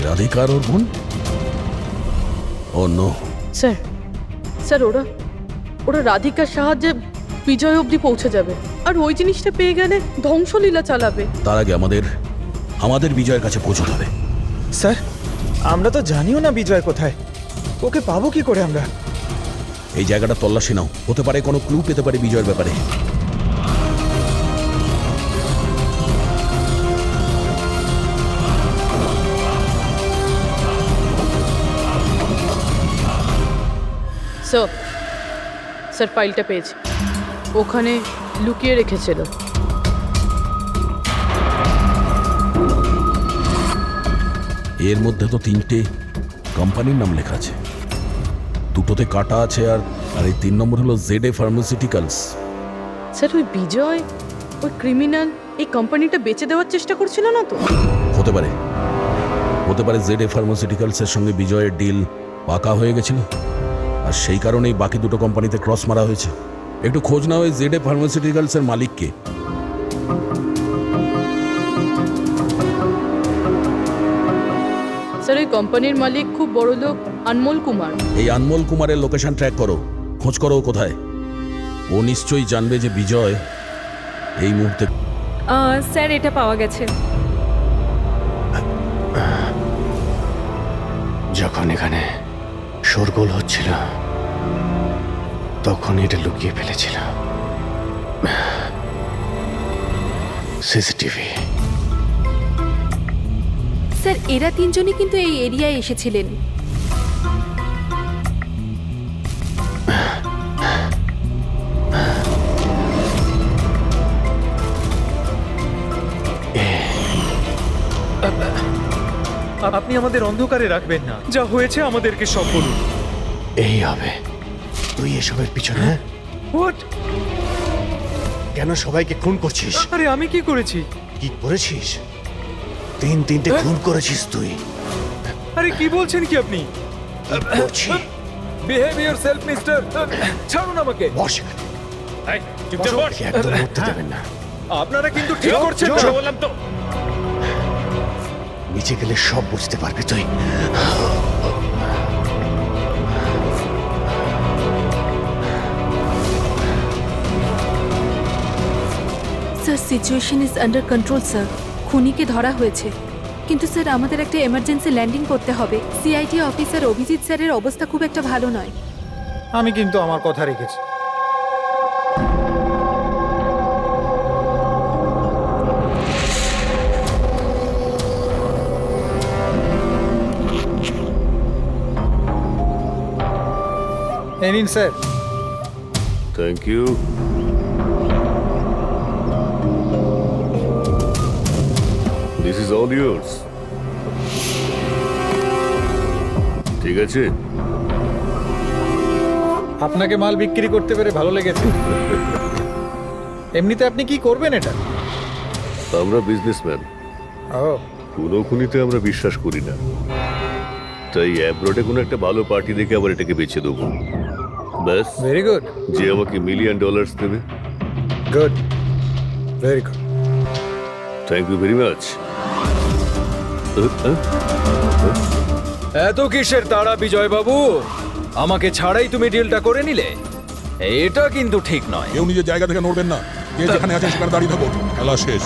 রাধিকার ওর বোন? ও নো। স্যার স্যার ওরা ওরা রাধিকার সাহায্যে বিজয় অবধি পৌঁছে যাবে, আর ওই জিনিসটা পেয়ে গেলে ধ্বংসলীলা চালাবে। তার আগে আমাদের বিজয়ের কাছে পৌঁছতে হবে। স্যার, আমরা তো জানিও না বিজয় কোথায়, ওকে পাবো কি করে আমরা? এই জায়গাটা তল্লাশি নাও, হতে পারে কোনো ক্লু পেতে পারে বিজয়ের ব্যাপারে। স্যার ফাইলটা পেয়েছি, ওখানে লুকিয়ে রেখেছিল। এর মধ্যে তো 3টে কোম্পানির নাম লেখা আছে, দুটোতে কাটা আছে, আর এই 3 নম্বর হলো ZA ফার্মাসিউটিক্যালস। স্যার ওই বিজয়, ওই ক্রিমিনাল এই কোম্পানিটা বেচে দেওয়ার চেষ্টা করছিল না তো? হতে পারে ZA ফার্মাসিউটিক্যালসের সঙ্গে বিজয়ের ডিল পাকা হয়ে গেছিল, আর সেই কারণেই বাকি দুটো কোম্পানিতে ক্রস মারা হয়েছে। একটু খোঁজ নাও ওই ZA ফার্মাসিউটিক্যালসের মালিককে। স্যার ওই কোম্পানির মালিক খুব বড় লোক আনমোল কুমার। এই আনমোল কুমারের লোকেশন ট্র্যাক করো, খোঁজ করো ও কোথায়। ও নিশ্চয়ই জানবে যে বিজয় এই মুহূর্তে। স্যার এটা পাওয়া গেছে। যখন এখানে শোরগোল হচ্ছিল তখন এটা লুকিয়ে ফেলেছিল। সিসিটিভি। স্যার এরা 3জনই কিন্তু এই এরিয়ায় এসেছিলেন। আপনি আমাদের অন্ধকারে রাখবেন না, যা হয়েছে আমাদেরকে সব বলুন। এই হবে। তুই এসবের পিছনে হোয়াট? কেন সবাইকে খুন করছিস? আরে আমি কি করেছি? কি করেছিস? 3টে খুন করেছিস তুই। আরে কি বলছেন কি আপনি? Behave yourself mister. ছাড়ুন আমাকে। বস। চুপচাপ বস। একদম উঠতে দেবেন না। আপনারা কিন্তু ঠিক করছেন না। বললাম তো। নিচে গেলে সব বুঝতে পারবি তুই। Sir situation is under control sir. খুনিকে ধরা হয়েছে, কিন্তু স্যার আমাদের একটা এমার্জেন্সি ল্যান্ডিং করতে হবে। সিআইডি অফিসার অভিজিৎ স্যারের অবস্থা খুব একটা ভালো নয়। আমি কিন্তু আমার কথা রেখেছি। এই নিন sir. Thank you. This is all yours. ঠিক আছে। আপনাকে মাল বিক্রি করতে পেরে ভালো লেগেছে। এমনিতে আপনি কি করবেন এটা? আমরা বিজনেসম্যান, কোনো খুনিতে আমরা বিশ্বাস করি না, তাই অ্যাব্রোডে কোনো একটা ভালো পার্টি দেখে আবার এটাকে বেছে দেবো। ব্যাস। Very good. যে আমাকে $1 মিলিয়ন দেবে। Good, very good. Thank you very much. এত কিসের তাড়া বিজয় বাবু? আমাকে ছাড়াই তুমি ডিলটা করে নিলে? এটা কিন্তু ঠিক নয়। কেউ নিজের জায়গা থেকে নড়বেন না, যে যেখানে আছেন সেখানে দাঁড়িয়ে থাকো, খেলা শেষ।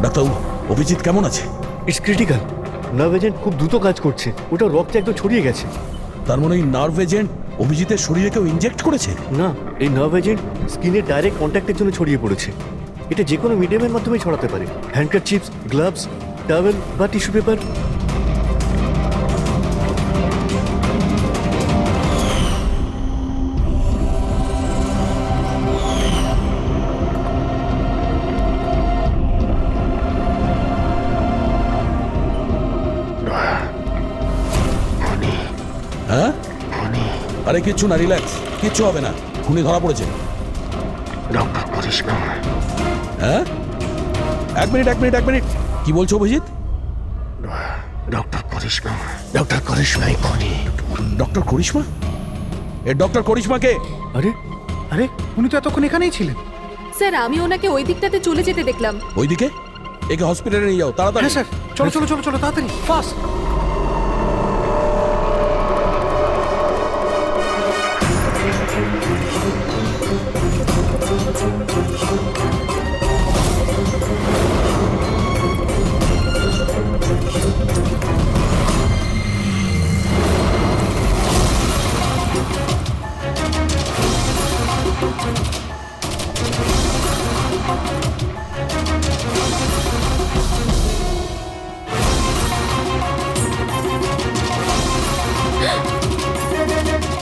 ডাক্তারবাবু, অভিজিৎ কেমন আছে? It's critical. নার্ভ এজেন্ট খুব দ্রুত কাজ করছে, ওটা রক্তে একদম ছড়িয়ে গেছে। তার মানে ওই নার্ভ এজেন্ট অভিজিতের শরীরে কেউ ইনজেক্ট করেছে? না, এই নার্ভ এজেন্ট স্কিনের ডাইরেক্ট কন্ট্যাক্টের জন্য ছড়িয়ে পড়েছে। এটা যে কোনো মিডিয়ামের মাধ্যমে ছড়াতে পারে। হ্যান্ডকারচিপস, গ্লাভস, টাওয়েল বা টিস্যু পেপার। হ্যাঁ? আরে কিচ্ছু না, রিল্যাক্স, কিচ্ছু হবে না। খুনি ধরা পড়েছে। ডক্টর করিশ্মা। হ্যাঁ, এক মিনিট। কি বলছো অভিজিৎ? ডক্টর করিশ্মা, ডক্টর করিশ্মাই খুনি। ডক্টর করিশ্মা? এ ডক্টর করিশ্মাকে? আরে আরে উনি তো এতক্ষণ এখানেই ছিলেন। স্যার আমি ওনাকে ওই দিকটাতে চলে যেতে দেখলাম। ওইদিকে? একে হসপিটালে নিয়ে যাও তাড়াতাড়ি। হ্যাঁ স্যার, চলো তাড়াতাড়ি, ফাস্ট।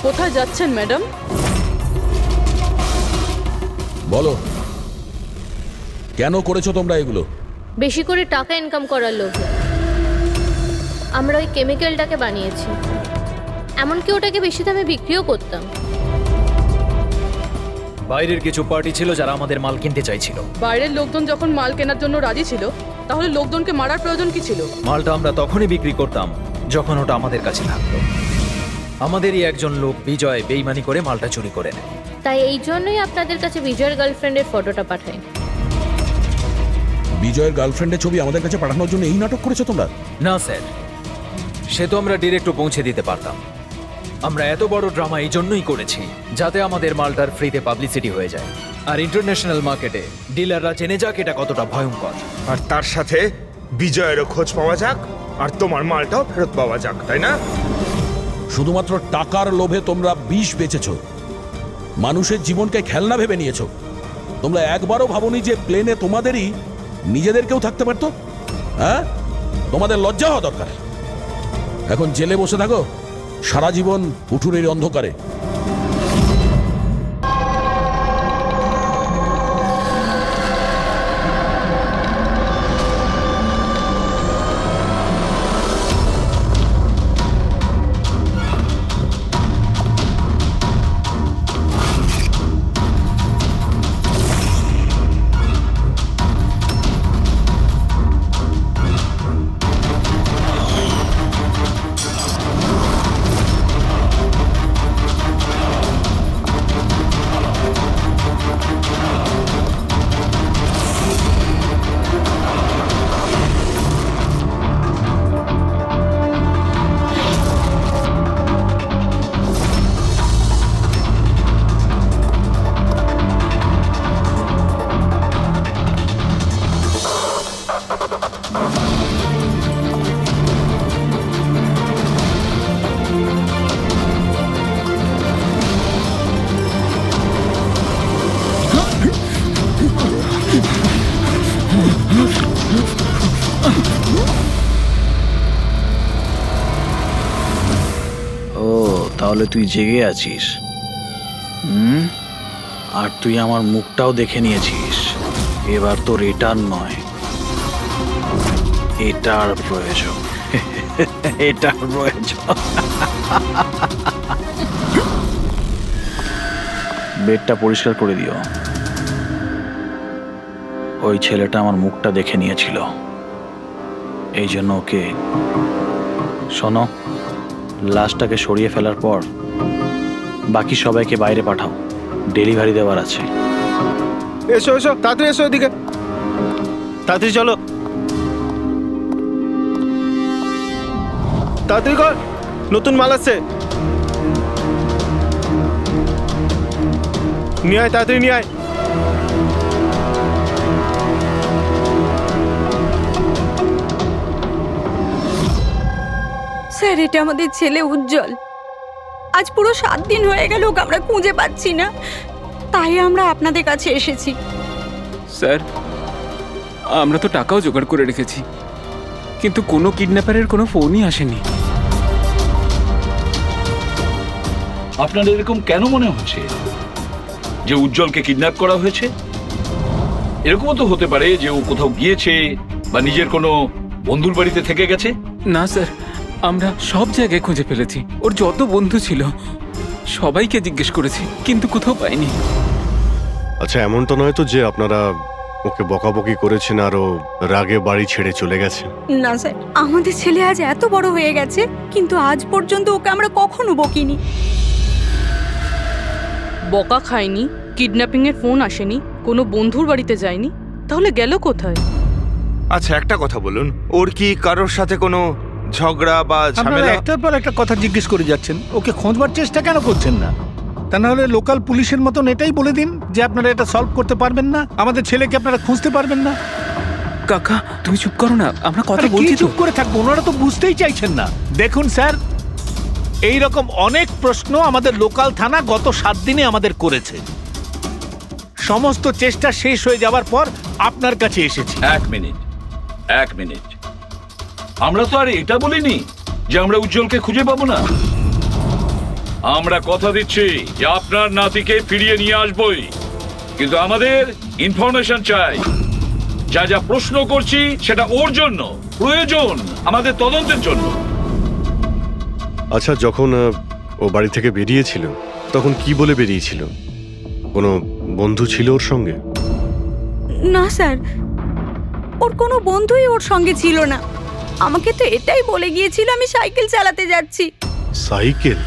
কোথায় যাচ্ছেন ম্যাডাম? বলো, কেন করেছো তোমরা এগুলো? বেশি করে টাকা ইনকাম করার লোভে আমরা ওই কেমিক্যালটাকে বানিয়েছি। এমনকি ওটাকে বেশি দামে বিক্রিও করতাম। বাইরের কিছু পার্টি ছিল যারা আমাদের মাল কিনতে চাইছিল। বাইরের লোকজন যখন মাল কেনার জন্য রাজি ছিল, তাহলে লোকজনকে মারার প্রয়োজন কি ছিল? মালটা আমরা তখনই বিক্রি করতাম যখন ওটা আমাদের কাছে থাকতো। আমাদেরই একজন লোক বিজয় বেইমানি করে মালটা চুরি করে নেয়। তাই এই জন্যই আপনাদের কাছে বিজয়ের গার্লফ্রেন্ডের ফটোটা পাঠাই। বিজয়ের গার্লফ্রেন্ডের ছবি আমাদের কাছে পাঠানোর জন্য এই নাটক করেছো তোমরা? না স্যার, সে তো আমরা ডিরেক্ট পৌঁছে দিতে পারতাম। আমরা এত বড় ড্রামা এই জন্যই করেছি যাতে আমাদের মালটার ফ্রিতে পাবলিসিটি হয়ে যায়, আর ইন্টারন্যাশনাল মার্কেটে ডিলাররা জেনে যাক এটা কতটা ভয়ঙ্কর। আর তার সাথে বিজয়েরও খোঁজ পাওয়া যাক, আর তোমার মালটাও ফেরত পাওয়া যাক, তাই না? শুধুমাত্র টাকার লোভে তোমরা বিষ বেচেছো, মানুষের জীবনকে খেলনা ভেবে নিয়েছো। তোমরা একবারও ভাবোনি যে প্লেনে তোমাদেরই নিজেদেরকেও থাকতে পারতো? হ্যাঁ, তোমাদের লজ্জা হওয়া দরকার। এখন জেলে বসে থাকো সারা জীবন উঠুনের অন্ধকারে। তাহলে তুই জেগে আছিস, আর তুই আমার মুখটাও দেখে নিয়েছিস। এবার তোর এটার নয়, এটার প্রয়োজন। এটার প্রয়োজন। বেডটা পরিষ্কার করে দিও। ওই ছেলেটা আমার মুখটা দেখে নিয়েছিল, এই জন্য ওকে। শোনো, লাশটাকে সরিয়ে ফেলার পর বাকি সবাইকে বাইরে পাঠাও, ডেলিভারি দেওয়ার আছে। এসো তাড়াতাড়ি এসো, এদিকে তাড়াতাড়ি চলো, তাড়াতাড়ি কর, নতুন মাল আছে। নিয়ে আয়, তাড়াতাড়ি নিয়ে আয়। স্যার, এটা আমাদের ছেলে উজ্জ্বল। আজ পুরো 7 দিন হয়ে গেল ওকে আমরা খুঁজে পাচ্ছি না, তাই আমরা আপনাদের কাছে এসেছি। স্যার, আমরা তো টাকাও জোগাড় করে রেখেছি, কিন্তু কোনো কিডন্যাপারের কোনো ফোনই আসেনি। আপনার এরকম কেন মনে হচ্ছে যে উজ্জ্বলকে কিডন্যাপ করা হয়েছে? এরকমও তো হতে পারে যে ও কোথাও গিয়েছে বা নিজের কোনো বন্ধুর বাড়িতে থেকে গেছে। না স্যার, আমরা সব জায়গায় খুঁজে ফেলেছি, ওর যত বন্ধু ছিল সবাইকে জিজ্ঞেস করেছি, কিন্তু কোথাও পাইনি। আচ্ছা, এমন তো নয় তো যে আপনারা ওকে বকাবকি করেছেন আর ও রাগে বাড়ি ছেড়ে চলে গেছে? না স্যার, আমাদের ছেলে আজ এত বড় হয়ে গেছে, কিন্তু আজ পর্যন্ত ওকে আমরা কখনো বকিনি। বকা খায়নি, কিডন্যাপিং এর ফোন আসেনি, কোনো বন্ধুর বাড়িতে যায়নি, তাহলে গেল কোথায়? আচ্ছা একটা কথা বলুন, ওর কি কারোর সাথে কোনো ঝগড়া বা ঝামেলা? একটার পর একটা কথা জিজ্ঞেস করে যাচ্ছেন, ওকে খোঁজবার চেষ্টা কেন করছেন না? তা নাহলে লোকাল পুলিশের মতন এটাই বলে দিন যে আপনারা এটা সলভ করতে পারবেন না, আমাদের ছেলেকে আপনারা খুঁজতে পারবেন না। কাকা তুমি চুপ করো না, আমরা কথা আরে, কি বলছি তো। চুপ করে থাকবো? ওনারা তো বুঝতেই চাইছেন না। দেখুন স্যার, এই রকম অনেক প্রশ্ন আমাদের লোকাল থানা গত 7 দিনে আমাদের করেছে। সমস্ত চেষ্টা শেষ হয়ে যাওয়ার পর আপনার কাছে এসেছি। এক মিনিট, আমরা তো আর এটা বলিনি যে আমরা উজ্জ্বলকে খুঁজে পাবো না। আমরা কথা দিচ্ছি যে আপনার নাতিকে ফিরিয়ে নিয়ে আসবই, কিন্তু আমাদের ইনফরমেশন চাই। যা যা প্রশ্ন করছি সেটা ওর জন্য প্রয়োজন, আমাদের তদন্তের জন্য। আচ্ছা, যখন ও বাড়ি থেকে বেরিয়েছিল তখন কি বলে বেরিয়েছিল? কোনো বন্ধু ছিল ওর সঙ্গে? না স্যার, ওর কোনো বন্ধুই ওর সঙ্গে ছিল না। আমাকে তো এটাই বলে গিয়েছিল আমি সাইকেল চালাতে যাচ্ছি। সাইকেল?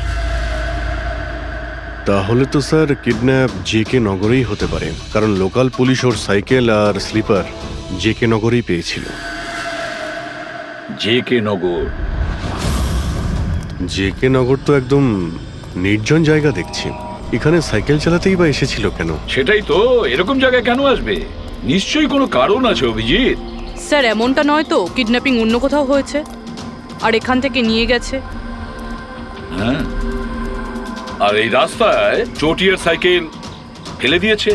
তাহলে তো স্যার কিডন্যাপ জেকে নগরেই হতে পারে, কারণ লোকাল পুলিশ ওর সাইকেল আর স্লিপার জেকে নগরেই পেয়েছিল। জেকে নগর? জেকে নগর তো একদম নির্জন জায়গা দেখছি, এখানে সাইকেল চালাতেই বা এসেছিল কেন? সেটাই তো, এরকম জায়গায় কেন আসবে? নিশ্চয়ই কোনো কারণ আছে অভিজিৎ। স্যার এমনটা নয় তো কিডন্যাপিং অন্য কোথাও হয়েছে আর এখান থেকে নিয়ে গেছে? হ্যাঁ, আর এই রাস্তায় চটিয়ার সাইকেল ফেলে দিয়েছে।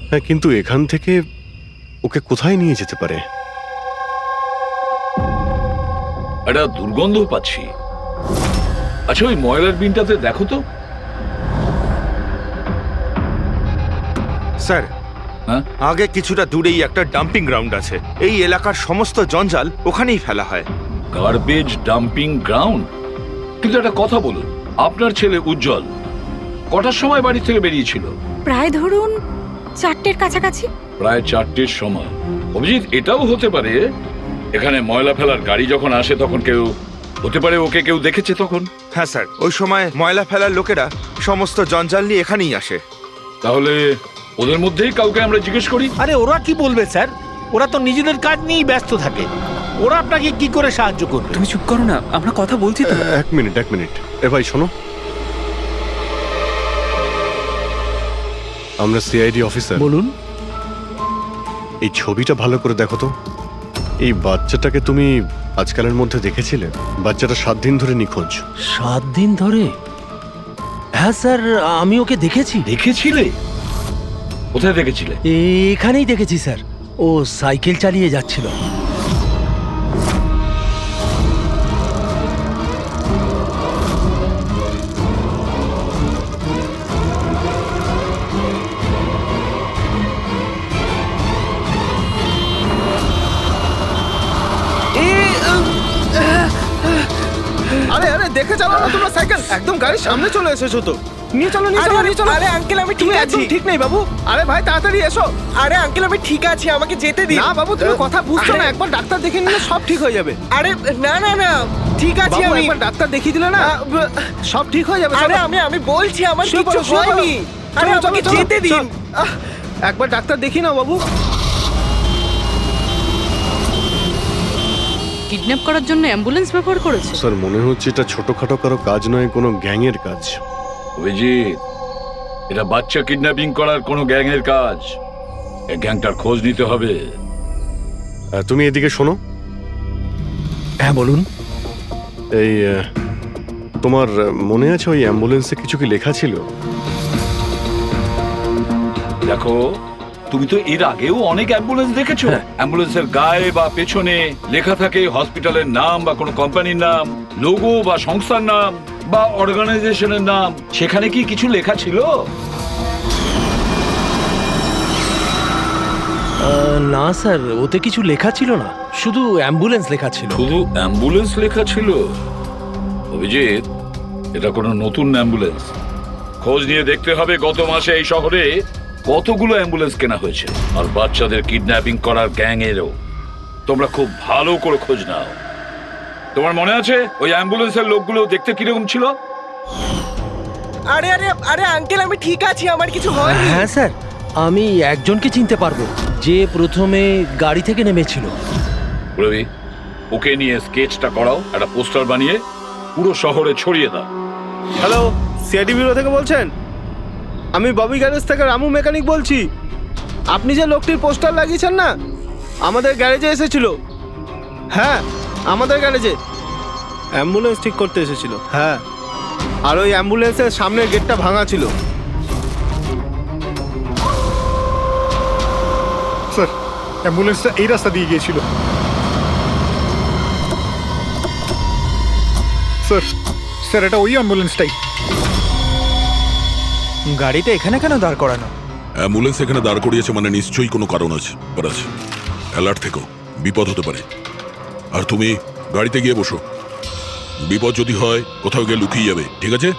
হ্যাঁ, কিন্তু এখান থেকে ওকে কোথায় নিয়ে যেতে পারে? একটা দুর্গন্ধ পাচ্ছি। আচ্ছা, ওই ময়লার বিনটাতে দেখো তো। স্যার, আগে কিছুটা দূরেই একটা ডাম্পিং গ্রাউন্ড আছে। এই এলাকার সমস্ত জঞ্জাল ওখানেই ফেলা হয়। Garbage dumping ground? কিন্তু একটা কথা বলুন, আপনার ছেলে উজ্জ্বল কটার সময় বাড়ি থেকে বেরিয়েছিল? প্রায় ধরুন 4টের কাছাকাছি। প্রায় 4টের সময়। অভিজিৎ, এটাও হতে পারে এখানে ময়লা ফেলার গাড়ি যখন আসে তখন কেউ, হতে পারে ওকে কেউ দেখেছে তখন। হ্যাঁ স্যার, ওই সময় ময়লা ফেলার লোকেরা সমস্ত জঞ্জাল নিয়ে এখানেই আসে। তাহলে ওদের মধ্যেই কাউকে আমরা জিজ্ঞেস করি। আরে ওরা কি বলবে স্যার? ওরা তো নিজেদের কাজ নিয়েই ব্যস্ত থাকে, ওরা আপনাকে কি করে সাহায্য করবে? তুমি চুপ করো না, আমরা কথা বলছি তো। এক মিনিট। এ ভাই শোনো, আমরা সিআইডি অফিসার। বলুন। এই ছবিটা ভালো করে দেখো তো। এই বাচ্চাটাকে তুমি আজকালের মধ্যে দেখেছিলে? বাচ্চাটা 7 দিন ধরে নিখোঁজ। 7 দিন ধরে? হ্যাঁ স্যার, আমি ওকে দেখেছি। দেখেছিলে? কোথায় দেখেছিলে? এখানেই দেখেছি স্যার, ও সাইকেল চালিয়ে যাচ্ছিল। আরে আরে, দেখে চালাও না তোমরা সাইকেল, একদম গাড়ির সামনে চলে এসেছো তো। নিয়ে চলো। আরে আঙ্কেল, আমি ঠিক আছি। ঠিক নেই বাবু। আরে ভাই তাড়াতাড়ি এসো। আরে আঙ্কেল, আমি ঠিক আছি, আমাকে যেতে দিন। না বাবু, তুমি কথা বুঝছো না, একবার ডাক্তার দেখে নিলে সব ঠিক হয়ে যাবে। আরে না না না, ঠিক আছি আমি। একবার ডাক্তার দেখিয়ে দিলে না সব ঠিক হয়ে যাবে। আরে আমি বলছি আমার কিছু হয়নি। আরে আমাকে যেতে দিন, একবার ডাক্তার দেখি না বাবু। কিডন্যাপ করার জন্য অ্যাম্বুলেন্স ব্যবহার করেছে? স্যার, মনে হচ্ছে এটা ছোটখাটো কারো কাজ নয়, কোনো গ্যাংয়ের কাজ। অভিজিৎ, এটা বাচ্চা কিডন্যাপিং করার কোনো গ্যাংয়ের কাজ। এই গ্যাংটার খোঁজ নিতে হবে। তুমি এদিকে শোনো। হ্যাঁ বলুন। এই তোমার মনে আছে ওই অ্যাম্বুলেন্সে কিছু কি লেখা ছিল? দেখো, তুমি তো এর আগেও অনেক অ্যাম্বুলেন্স দেখেছো। অ্যাম্বুলেন্সের গায়ে বা পেছনে লেখা থাকে হসপিটালের নাম বা কোনো কোম্পানির নাম, লোগো বা সংস্থার নাম বা অর্গানাইজেশনের নাম। সেখানে কি কিছু লেখা ছিল? না স্যার, ওতে কিছু লেখা ছিল না, শুধু অ্যাম্বুলেন্স লেখা ছিল। শুধু অ্যাম্বুলেন্স লেখা ছিল? অভিজিৎ, এটা কোনো নতুন অ্যাম্বুলেন্স? খোঁজ নিয়ে দেখতে হবে গত মাসে এই শহরে কতগুলো অ্যাম্বুলেন্স কেনা হয়েছে, আর বাচ্চাদের কিডন্যাপিং করার গ্যাং এরও। তোমরা খুব ভালো করে খোঁজ নাও। তোমার মনে আছে ওই অ্যাম্বুলেন্সের লোকগুলো দেখতে কিরকম ছিল? আরে আরে আরে আঙ্কেল, আমি ঠিক আছি, আমার কিছু হয়নি। হ্যাঁ স্যার, আমি একজনকে চিনতে পারবো, যে প্রথমে গাড়ি থেকে নেমেছিল। রবি, ওকে নিয়ে স্কেচটা করাও, একটা পোস্টার বানিয়ে পুরো শহরে ছড়িয়ে দাও। হ্যালো, সিআইডি ব্যুরো থেকে বলছেন? আমি ববি গ্যারেজ থেকে রামু মেকানিক বলছি। আপনি যে লোকটির পোস্টার লাগিয়েছেন না, আমাদের গ্যারেজে এসেছিল। হ্যাঁ, আমাদের গ্যারেজে অ্যাম্বুলেন্স ঠিক করতে এসেছিল। হ্যাঁ, আর ওই অ্যাম্বুলেন্সের সামনের গেটটা ভাঙা ছিল। স্যার, অ্যাম্বুলেন্সটা এই রাস্তা দিয়ে গিয়েছিল। স্যার, স্যার এটা ওই অ্যাম্বুলেন্সটাই। গাড়িটা এখানে কেন দাঁড় করানো? অ্যাম্বুলেন্স এখানে দাঁড় করিয়েছে মানে নিশ্চয়ই কোনো কারণ আছে। অ্যালার্ট থেকো, বিপদ হতে পারে। আর তুমি গাড়িতে গিয়ে বসো, বিপদ যদি হয় কোথাও গিয়ে লুকিয়ে যাবে, ঠিক আছে?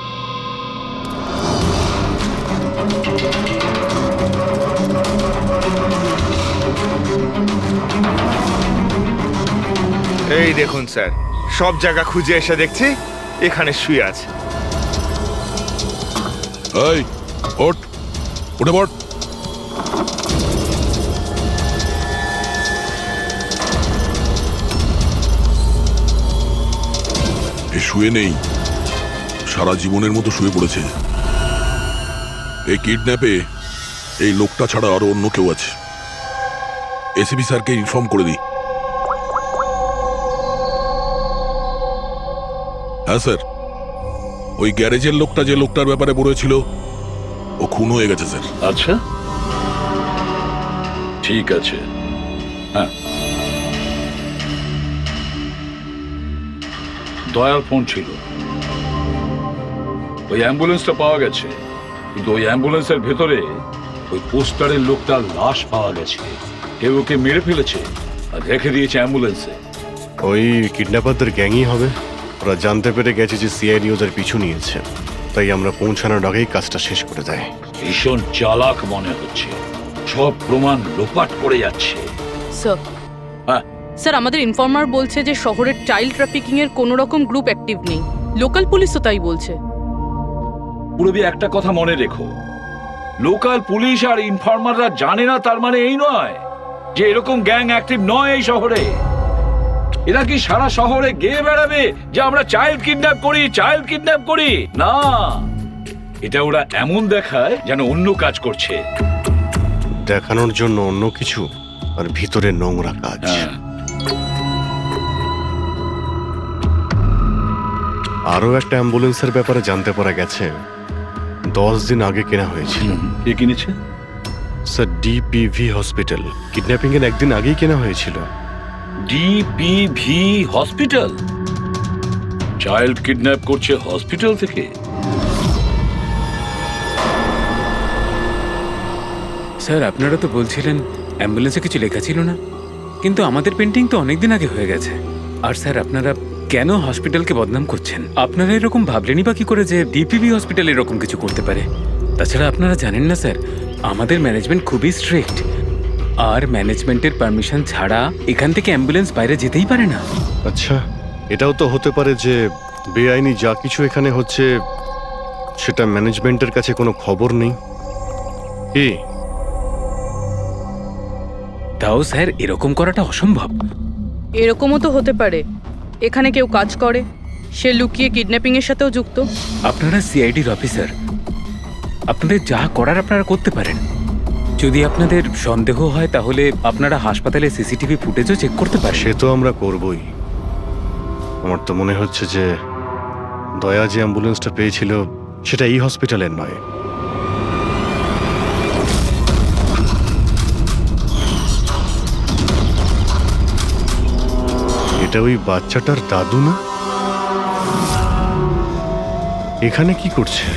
এই দেখুন স্যার, সব জায়গা খুঁজে এসে দেখছি এখানে শুয়ে আছে। এই ওঠ, উঠে পড়। শুয়ে নেই, সারা জীবনের মতো শুয়ে পড়েছে। এই কিডন্যাপে এই লোকটা ছাড়া আরো অন্য কেউ আছে। এসিপি স্যারকে ইনফর্ম করে দিই। হ্যাঁ স্যার, ওই গ্যারেজের লোকটা যে লোকটার ব্যাপারে বলেছিল ও খুন হয়ে গেছে স্যার। আচ্ছা, ঠিক আছে। হ্যাঁ, দয়ার ফোন ছিল। ওই অ্যাম্বুলেন্সটা পাওয়া গেছে, কিন্তু ওই অ্যাম্বুলেন্সের ভেতরে ওই পোস্টারের লোকটার লাশ পাওয়া গেছে। কেউ ওকে মেরে ফেলেছে আর রেখে দিয়েছে অ্যাম্বুলেন্সে। ওই কিডন্যাপারদের গ্যাংই হবে। ওরা জানতে পেরে গেছে যে সিআইডি ওদের পিছু নিয়েছে, তাই আমরা পৌঁছানোর আগেই কাজটা শেষ করে দেয়। ভীষণ চালাক মনে হচ্ছে, সব প্রমাণ লোপাট করে যাচ্ছে। স্যার, হ্যাঁ স্যার আমাদের ইনফর্মার বলছে যে শহরের চাইল্ড ট্রাফিকিং এর কোনো রকম গ্রুপ অ্যাক্টিভ নেই। লোকাল পুলিশও তাই বলছে। পুরবি, একটা কথা মনে রেখো, লোকাল পুলিশ আর ইনফর্মাররা জানে না তার মানে এই নয় যে এরকম গ্যাং অ্যাক্টিভ নয় এই শহরে। এরা কি সারা শহরে গেয়ে বেড়াবে যে আমরা চাইল্ড কিডন্যাপ করি, চাইল্ড কিডন্যাপ করি? না, এটা ওরা এমন দেখায় যেন অন্য কাজ করছে। দেখানোর জন্য অন্য কিছু, আর ভিতরে নোংরা কাজ। আরো একটা অ্যাম্বুলেন্সের ব্যাপারে জানতে পারা গেছে 10 দিন আগে কেনা হয়েছিল। কে কিনেছে? Sir, ডিপিভি hospital. কিডন্যাপিং এর একদিন আগেই কেনা হয়েছিল। ডিপিভি হসপিটাল চাইল্ড কিডন্যাপ করছে হসপিটাল থেকে? স্যার, আপনারা তো বলছিলেন অ্যাম্বুলেন্সে কিছু লেখা ছিল না, কিন্তু আমাদের পেন্টিং তো অনেকদিন আগে হয়ে গেছে। আর স্যার, আপনারা কেন হসপিটালকে বদনাম করছেন? আপনারা এরকম ভাবলেনই বা কি করে যে ডিপিভি হসপিটাল এরকম কিছু করতে পারে? তাছাড়া আপনারা জানেন না স্যার, আমাদের ম্যানেজমেন্ট খুবই স্ট্রিক্ট, আর ম্যানেজমেন্টের পারমিশন ছাড়া এখান থেকে অ্যাম্বুলেন্স বাইরে যেতেই পারে না। আচ্ছা, এটাও তো হতে পারে যে বেআইনি যা কিছু এখানে হচ্ছে সেটা ম্যানেজমেন্টের কাছে কোনো খবর নেই। কি? তাও স্যার, এরকম করাটা অসম্ভব। এরকমও তো হতে পারে এখানে কেউ কাজ করে, সে লুকিয়ে কিডন্যাপিং এর সাথেও যুক্ত। আপনারা সিআইডির অফিসার, আপনাদের যা করার আপনারা করতে পারেন। যদি আপনাদের সন্দেহ হয় তাহলে আপনারা হাসপাতালে সিসিটিভি ফুটেজও চেক করতে পারেন। সে তো আমরা করবই। আমার তো মনে হচ্ছে যে দয়া যে অ্যাম্বুলেন্সটা পেয়েছিল সেটা এই হসপিটালের নয়। এটা ওই বাচ্চাটার দাদু না? এখানে কি করছে?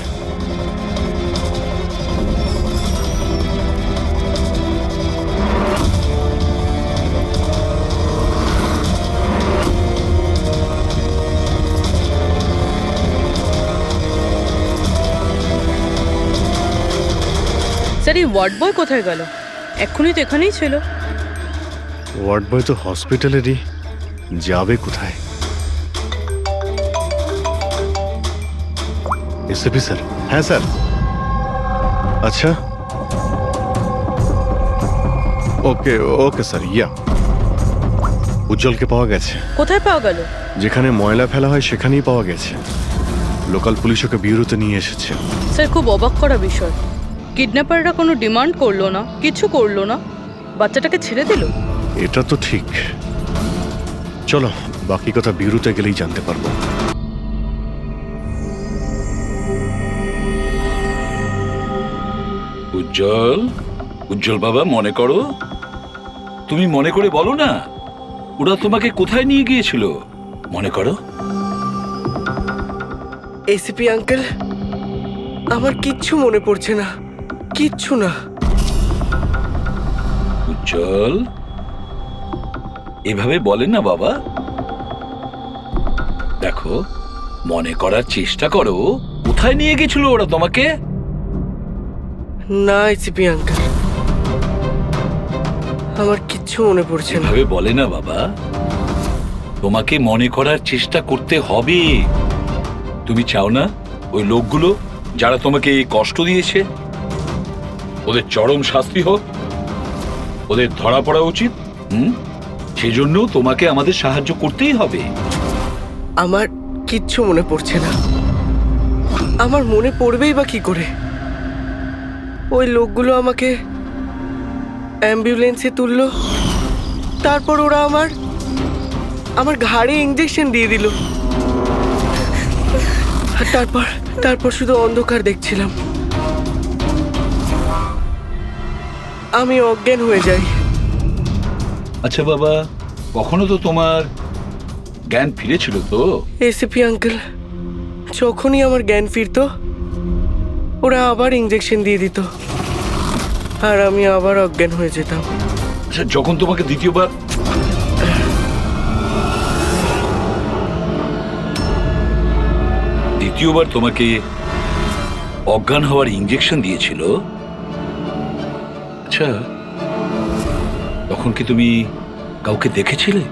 স্যার এই ওয়ার্ড বয় কোথায় গেল? এক্ষুনি তো এখানেই ছিল। ওয়ার্ড বয় তো হসপিটালেরই, যাবে কোথায়? SP sir? হ্যাঁ স্যার। আচ্ছা, ওকে ওকে স্যার। ইয়া, উজ্জ্বলকে পাওয়া গেছে। কোথায় পাওয়া গেল? যেখানে ময়লা ফেলা হয় সেখানেই পাওয়া গেছে। লোকাল পুলিশ ওকে ব্যুরোতে নিয়ে এসেছে। স্যার খুব অবাক করা বিষয়, কিডন্যাপাররা কোনো ডিমান্ড করলো না, কিছু করলো না, বাচ্চাটাকে ছেড়ে দিল। এটা তো ঠিক। চলো, বাকি কথা ব্যুরোতে গেলেই জানতে পারবো। উজ্জ্বল, উজ্জ্বল বাবা, মনে করো, তুমি মনে করে বলো না, ওরা তোমাকে কোথায় নিয়ে গিয়েছিল? মনে করো। এসিপি আঙ্কেল, আমার কিচ্ছু মনে পড়ছে না, কিচ্ছু না। উজ্জ্বল, এভাবে বলেন না বাবা। দেখো, মনে করার চেষ্টা করো, কোথায় নিয়ে গেছিল ওরা তোমাকে? না এসিপি আঙ্কেল, আমার কিচ্ছু মনে পড়ছে না। এভাবে বলে না বাবা, তোমাকে মনে করার চেষ্টা করতে হবে। তুমি চাও না ওই লোকগুলো যারা তোমাকে এই কষ্ট দিয়েছে ওদের চরম শাস্তি হোক, ওদের ধরা পড়া উচিত? সেজন্য তোমাকে আমাদের সাহায্য করতেই হবে। আমার কিচ্ছু মনে পড়ছে না। আমার মনে পড়বেই বা কি করে? ওই লোকগুলো আমাকে অ্যাম্বুলেন্সে তুললো, তারপর ওরা আমার ঘাড়ে ইঞ্জেকশন দিয়ে দিল, আর তারপর শুধু অন্ধকার দেখছিলাম। আমি অজ্ঞান হয়ে যাই। আচ্ছা বাবা, কখনো তো তোমার জ্ঞান ফিরেছিল তো? এসিপি আঙ্কেল, যখনই আমার জ্ঞান ফিরতো ওরা আবার ইঞ্জেকশন দিয়ে দিত, আর আমি আবার অজ্ঞান হয়ে যেতাম। আচ্ছা, যখন তোমাকে দ্বিতীয়বার তোমাকে অজ্ঞান হওয়ার ইঞ্জেকশন দিয়েছিল, আচ্ছা তখন কি তুমি কাউকে দেখেছিলে?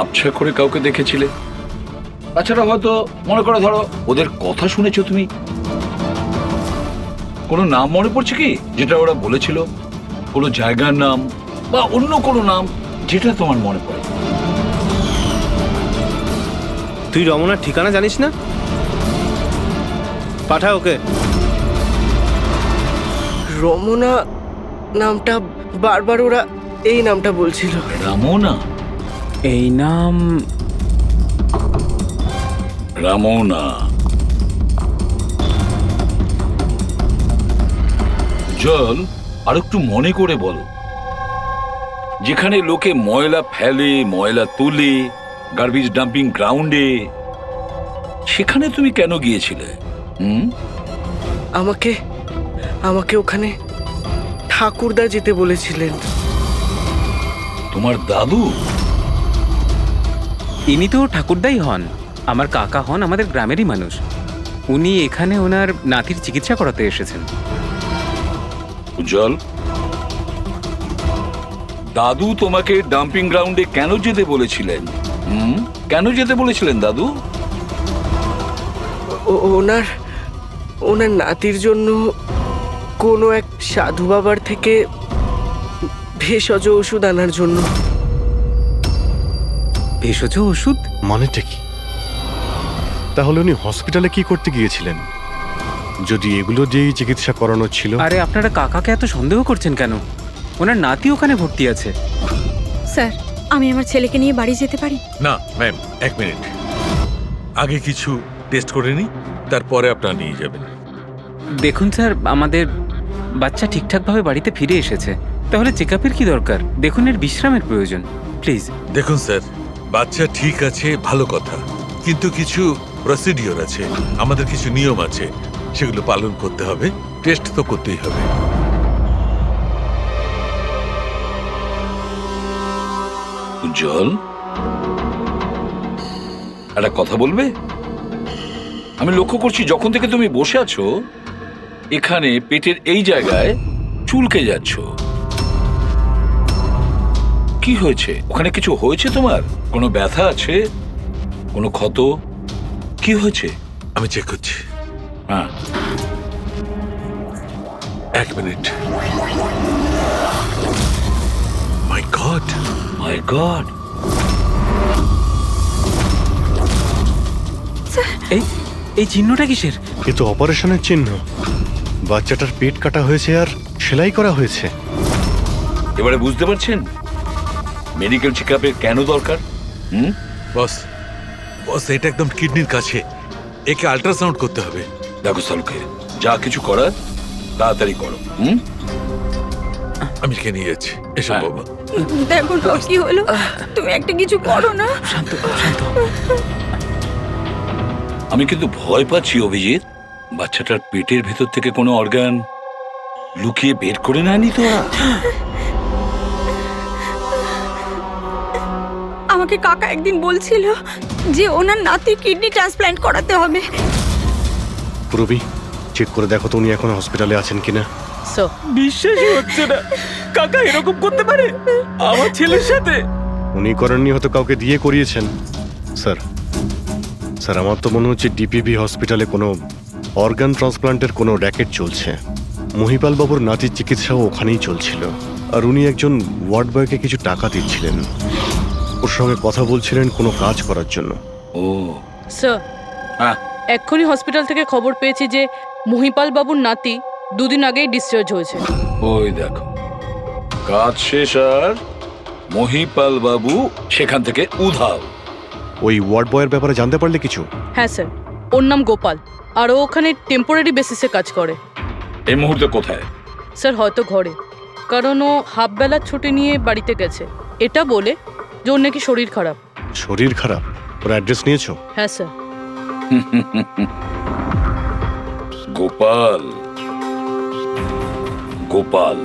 আবছা করে কাউকে দেখেছিলে? তাছাড়া হয়তো মনে করো, ধরো ওদের কথা শুনেছো তুমি, কোনো নাম মনে পড়ছে কি যেটা ওরা বলেছিল? কোনো জায়গার নাম বা অন্য কোনো নাম যেটা তোমার মনে পড়ে? তুই রমনার ঠিকানা জানিস না? পাঠা ওকে। রমনা নামটা বারবার ওরা এই নামটা বলছিল। রামনা? এই নাম রামনা। জল, আর একটু মনে করে বল, যেখানে লোকে ময়লা ফেলে, ময়লা তুলে, গার্বেজ ডাম্পিং গ্রাউন্ডে, সেখানে তুমি কেন গিয়েছিলে? আমাকে ওখানে ঠাকুরদা যেতে বলেছিলেন। তোমার দাদু? ইনি তো ঠাকুরদাই হন, আমার কাকা হন, আমাদের গ্রামেরই মানুষ। উনি এখানে ওনার নাতির চিকিৎসা করাতে এসেছেন। উজ্জ্বল, দাদু তোমাকে ডাম্পিং গ্রাউন্ডে কেন যেতে বলেছিলেন? কেন যেতে বলেছিলেন দাদু? ওনার নাতির জন্য কোনো এক সাধু বাবার থেকে ভেষজ ওষুধ আনার জন্য। ভেষজ ওষুধ মানেটা কি? তাহলে উনি হসপিটালে কি করতে গিয়েছিলেন যদি এগুলো দিয়েই চিকিৎসা করানো ছিল? আরে আপনারা কাকাকে এত সন্দেহ করছেন কেন? ওনার নাতি ওখানে ভর্তি আছে। স্যার, আমি আমার ছেলেকে নিয়ে বাড়ি যেতে পারি? না ম্যাম, এক মিনিট, আগে কিছু টেস্ট করে নিই, তারপরে আপনারা নিয়ে যাবেন। দেখুন স্যার, আমাদের বাচ্চা ঠিকঠাকভাবে বাড়িতে ফিরে এসেছে, তাহলে চেক আপের কি দরকার? দেখুন, এর বিশ্রামের প্রয়োজন, প্লিজ। দেখুন স্যার, বাচ্চা ঠিক আছে, ভালো কথা, কিন্তু কিছু প্রসিডিওর আছে, আমাদের কিছু নিয়ম আছে, সেগুলো পালন করতে হবে, টেস্ট তো করতেই হবে। উজ্জ্বল, একটা কথা বলবে? আমি লক্ষ্য করছি যখন থেকে তুমি বসে আছো এখানে পেটের এই জায়গায় চুলকে যাচ্ছ। কি হয়েছে? ওখানে কিছু হয়েছে তোমার? কোনো ব্যথা আছে? কোনো ক্ষত? কি হয়েছে? আমি চেক করছি। হ্যাঁ, 1 মিনিট। মাই গড, মাই গড। এই চিহ্নটা কিসের? এ তো অপারেশনের চিহ্ন। বাচ্চাটার পেট কাটা হয়েছে আর সেলাই করা হয়েছে। এবারে বুঝতে পারছেন মেডিকেল চেকআপের কেন দরকার? বস, বস এটা একদম কিডনির কাছে, একে আল্ট্রাসাউন্ড করতে হবে। দেখো সালুকে, যা কিছু করার তাড়াতাড়ি করো। আমি কে নিয়ে যাচ্ছি, এসব বাবা। দেখো না কি হলো, তুমি একটা কিছু করো না। শান্ত শান্ত। আমি কিন্তু ভয় পাচ্ছি অভিজিৎ, বাচ্চাটার পেটের ভেতর থেকে কোনো অর্গান লুকিয়ে বের করে নেয়নি তো ওরা? আমাকে কাকা একদিন বলছিল যে ওনার নাতির কিডনি ট্রান্সপ্ল্যান্ট করাতে হবে। পুরবি, চেক করে দেখো তো উনি এখন হসপিটালে আছেন কিনা। বিশ্বাসই হচ্ছে না, কাকা এরকম করতে পারে আমার ছেলের সাথে। উনি করেননি, হয়তো কাউকে দিয়ে করিয়েছেন। স্যার, স্যার আমার তো মনে হচ্ছে ডিপিভি হসপিটালে কোনো অর্গান ট্রান্সপ্লান্টের কোনো র্যাকেট চলছে। মহিপাল বাবুর নাতির চিকিৎসাও ওখানেই চলছিল, আর উনি একজন ওয়ার্ড বয়কে কিছু টাকা দিচ্ছিলেন, ওর সঙ্গে কথা বলছিলেন কোনো কাজ করার জন্য। ও স্যার, এক্ষুনি হসপিটাল থেকে খবর পেয়েছি যে মহিপাল বাবুর নাতি 2 দিন আগেই ডিসচার্জ হয়েছে। ওই দেখো, কাজ শেষ আর মহিপাল বাবু সেখান থেকে উধাও। ওই ওয়ার্ড বয়ের ব্যাপারে জানতে পারলে কিছু? হ্যাঁ স্যার, ওর নাম গোপাল, আর ও ওখানে টেম্পোরারি বেসিসে কাজ করে। এই মুহূর্তে কোথায়? স্যার হয়তো ঘরে, কারণ ও হাফ বেলার ছুটি নিয়ে বাড়িতে গেছে, এটা বলে যে ওর নাকি শরীর খারাপ। শরীর খারাপ? ওর অ্যাড্রেস নিয়েছো? হ্যাঁ স্যার। গোপাল, গোপাল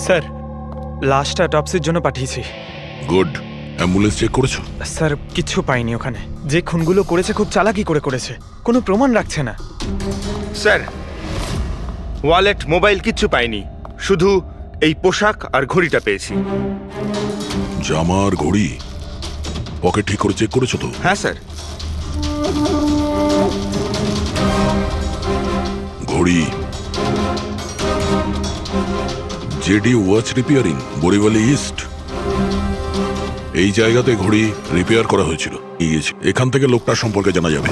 স্যার, লাশটা অটপসির জন্য পাঠিয়েছি। গুড। অ্যাম্বুলেন্স চেক করেছো? স্যার কিচ্ছু পাইনি ওখানে। যে খুনগুলো করেছে খুব চালাকি করে করেছে, কোনো প্রমাণ রাখছে না। স্যার, ওয়ালেট মোবাইল কিচ্ছু পাইনি, শুধু এই পোশাক আর ঘড়িটা পেয়েছি। জামা আর ঘড়ি পকেট ঠিক করে চেক করেছো তো? হ্যাঁ স্যার। ঘড়ি জেডি ওয়াচ রিপেয়ারিং, বরিওয়ালি ইস্ট, এই জায়গাতে ঘড়ি রিপেয়ার করা হয়েছিল। এখান থেকে লোকটার সম্পর্কে জানা যাবে।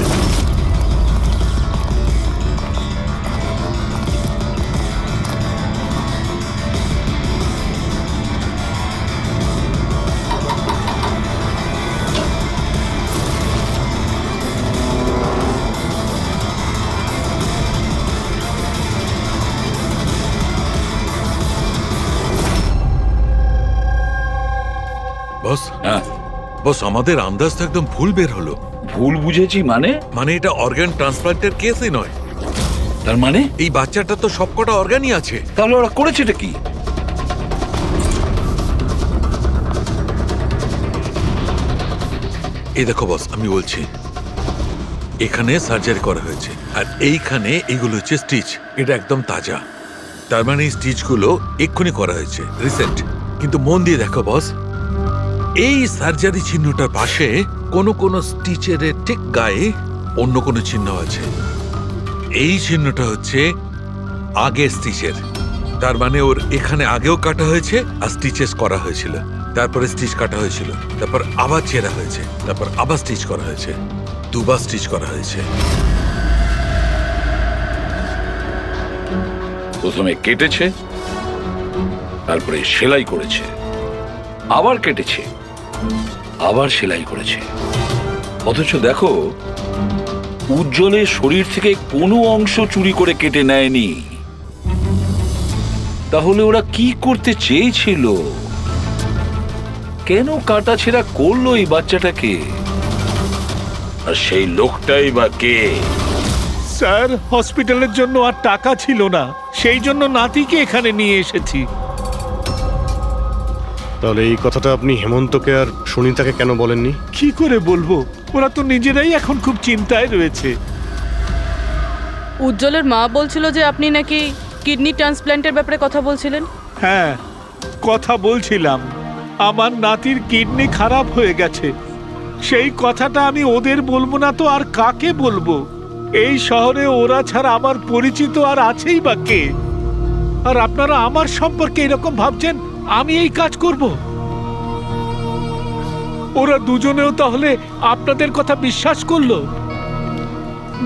বস, বস আমাদের আন্দাজ তো একদম ভুল বের হলো। ভুল বুঝেছি মানে? মানে এটা অর্গান ট্রান্সপ্লান্টের কেসই নয়। তার মানে এই বাচ্চাটা তো সবকটা অর্গানই আছে। তাহলে ওরা করেছেটা কি? এই দেখো বস, আমি বলছি এখানে সার্জারি করা হয়েছে, আর এইখানে এইগুলো হচ্ছে স্টিচ। এটা একদম তাজা, তার মানে এই স্টিচগুলো এক্ষুনি করা হয়েছে, রিসেন্ট। কিন্তু মন দিয়ে দেখো বস, এই সার্জারি চিহ্নটার পাশে কোনো কোনো স্টিচের ঠিক গায়ে অন্য কোনো চিহ্ন আছে। এই চিহ্নটা হচ্ছে আগের স্টিচের, তার মানে ওর এখানে আগেও কাটা হয়েছে আর স্টিচেস করা হয়েছিল, তারপরে স্টিচ কাটা হয়েছিল, তারপর আবার চেরা হয়েছে, তারপর আবার স্টিচ করা হয়েছে, 2 বার স্টিচ করা হয়েছে। প্রথমে কেটেছে, তারপরে সেলাই করেছে, আবার কেটেছে, আবার সেলাই করেছে। অথচ দেখো, উজ্জ্বলের শরীর থেকে কোনো অংশ চুরি করে কেটে নেয়নি। তাহলে ওরা কি করতে চেয়েছিল? কেন কাটাছেঁড়া করলো এই বাচ্চাটাকে? আর সেই লোকটাই বা কে? স্যার, হসপিটালের জন্য আর টাকা ছিল না, সেই জন্য নাতিকে এখানে নিয়ে এসেছি। তাহলে এই কথাটা আপনি হেমন্তকে আর সুনিতাকে কেন বলেননি? কি করে বলবো, ওরা তো নিজেরাই এখন খুব চিন্তায় রয়েছে। উজ্জ্বলের মা বলছিল যে আপনি নাকি কিডনি ট্রান্সপ্ল্যান্টের ব্যাপারে কথা বলছিলেন। হ্যাঁ, কথা বলছিলাম। আমার নাতির কিডনি খারাপ হয়ে গেছে, সেই কথাটা আমি ওদের বলবো না তো আর কাকে বলবো? এই শহরে ওরা ছাড়া আমার পরিচিত আর আছেই বা কে? আর আপনারা আমার সম্পর্কে এরকম ভাবছেন আমি এই কাজ করব? ওরা দুজনেও তাহলে আপনাদের কথা বিশ্বাস করলো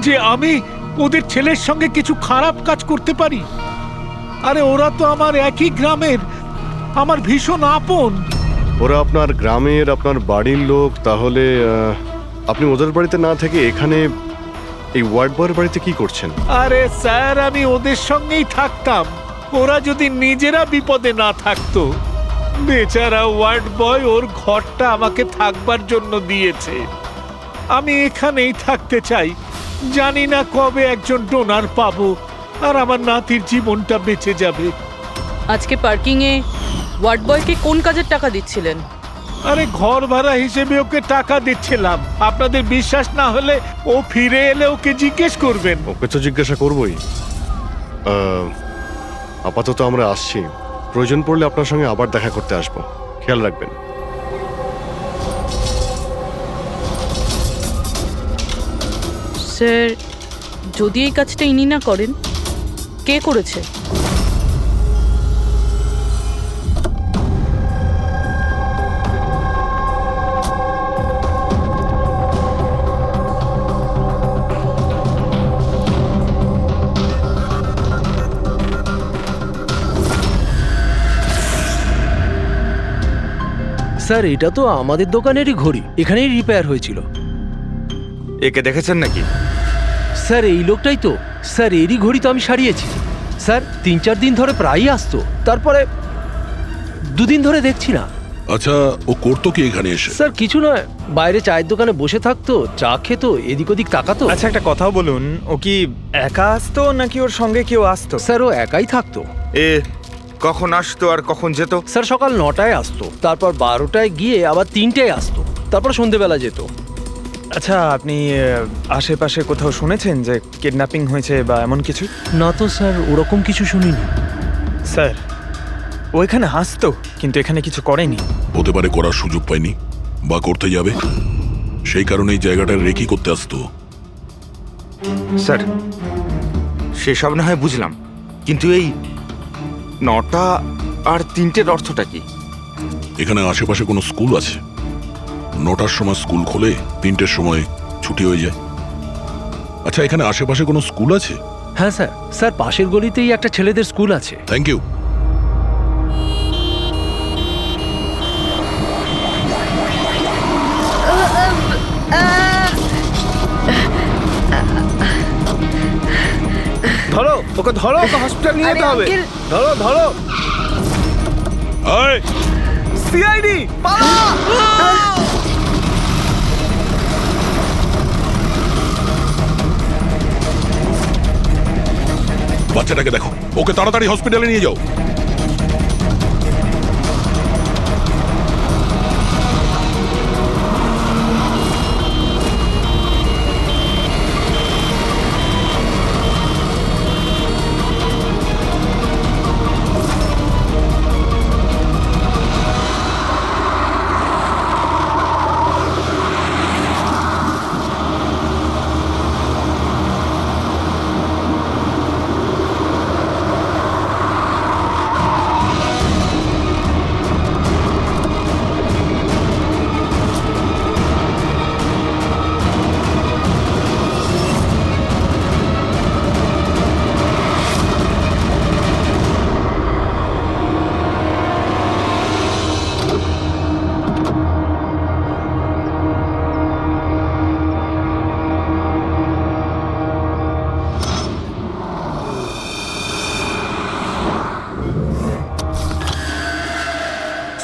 যে আমি ওদের ছেলের সঙ্গে কিছু খারাপ কাজ করতে পারি? আরে ওরা তো আমার একই গ্রামের, আমার ভীষণ আপন। ওরা আপনার গ্রামের, আপনার বাড়ির লোক, তাহলে আপনি ওদের বাড়িতে না থেকে এখানে এই ওয়ার্ড বয়ের বাড়িতে কি করছেন? আরে স্যার, আমি ওদের সঙ্গেই থাকতাম ওরা যদি নিজেরা বিপদে না থাকতো। বেচারা ওয়ার্ড বয় ওর ঘরটা আমাকে থাকবার জন্য দিয়েছে। আমি এখানেই থাকতে চাই। জানি না কবে একজন ডোনার পাবো আর আমার নাতির জীবনটা বেঁচে যাবে। আজকে পার্কিংয়ে ওয়ার্ড বয়কে কোন কাজের টাকা দিচ্ছিলেন? আরে ঘর ভাড়া হিসেবে ওকে টাকা দিচ্ছিলাম। আপনাদের বিশ্বাস না হলে ও ফিরে এলে ওকে জিজ্ঞেস করবেন। ওকে তো জিজ্ঞাসা করবোই। আপাতত আমরা আসছি, প্রয়োজন পড়লে আপনার সঙ্গে আবার দেখা করতে আসবো, খেয়াল রাখবেন। স্যার, যদি এই কাজটা ইনি না করেন, কে করেছে? স্যার, এটা তো আমাদের দোকানেরই ঘড়ি, এখানেই রিপেয়ার হয়েছিল। একে দেখেছেন নাকি? স্যার, এই লোকটাই তো। স্যার, এরই ঘড়ি তো আমি সারিয়েছি। স্যার, 3-4 দিন ধরে প্রায়ই আসতো, তারপরে 2 দিন ধরে দেখছি না। আচ্ছা, ও করতো কি এখানে এসে? স্যার, কিছু নয়, বাইরে চায়ের দোকানে বসে থাকতো, চা খেত, এদিক ওদিক তাকাতো। আচ্ছা, একটা কথা বলুন, ও কি একা আসতো নাকি ওর সঙ্গে কেউ আসতো? স্যার, ও একাই থাকতো। কখন আসতো আর কখন যেত? স্যার, সকাল 9টায় আসতো, তারপর 12টায় গিয়ে আবার 3টায় আসতো, তারপর সন্ধেবেলা যেত। আচ্ছা, আপনি আশেপাশে কোথাও শুনেছেন যে কিডন্যাপিং হয়েছে বা এমন কিছু? না তো স্যার, ওরকম কিছু শুনিনি। স্যার, ও এখানে আসতো কিন্তু এখানে কিছু করেনি। হতে পারে করার সুযোগ পায়নি বা করতে যাবে, সেই কারণে এই জায়গাটা রেকি করতে আসতো। স্যার, সেসব না হয় বুঝলাম, কিন্তু এই 9টা আর 3টের অর্থটা কি? এখানে আশেপাশে কোনো স্কুল আছে? 9টার সময় স্কুল খোলে, 3টের সময় ছুটি হয়ে যায়। আচ্ছা, এখানে আশেপাশে কোনো স্কুল আছে? হ্যাঁ স্যার, স্যার পাশের গলিতেই একটা ছেলেদের স্কুল আছে। Thank you. ধরো ওকে, ধরো ওকে, হসপিটাল নিয়ে যেতে হবে। ধরো ধরো। সিআইডি বাচ্চাটাকে দেখো, ওকে তাড়াতাড়ি হসপিটালে নিয়ে যাও।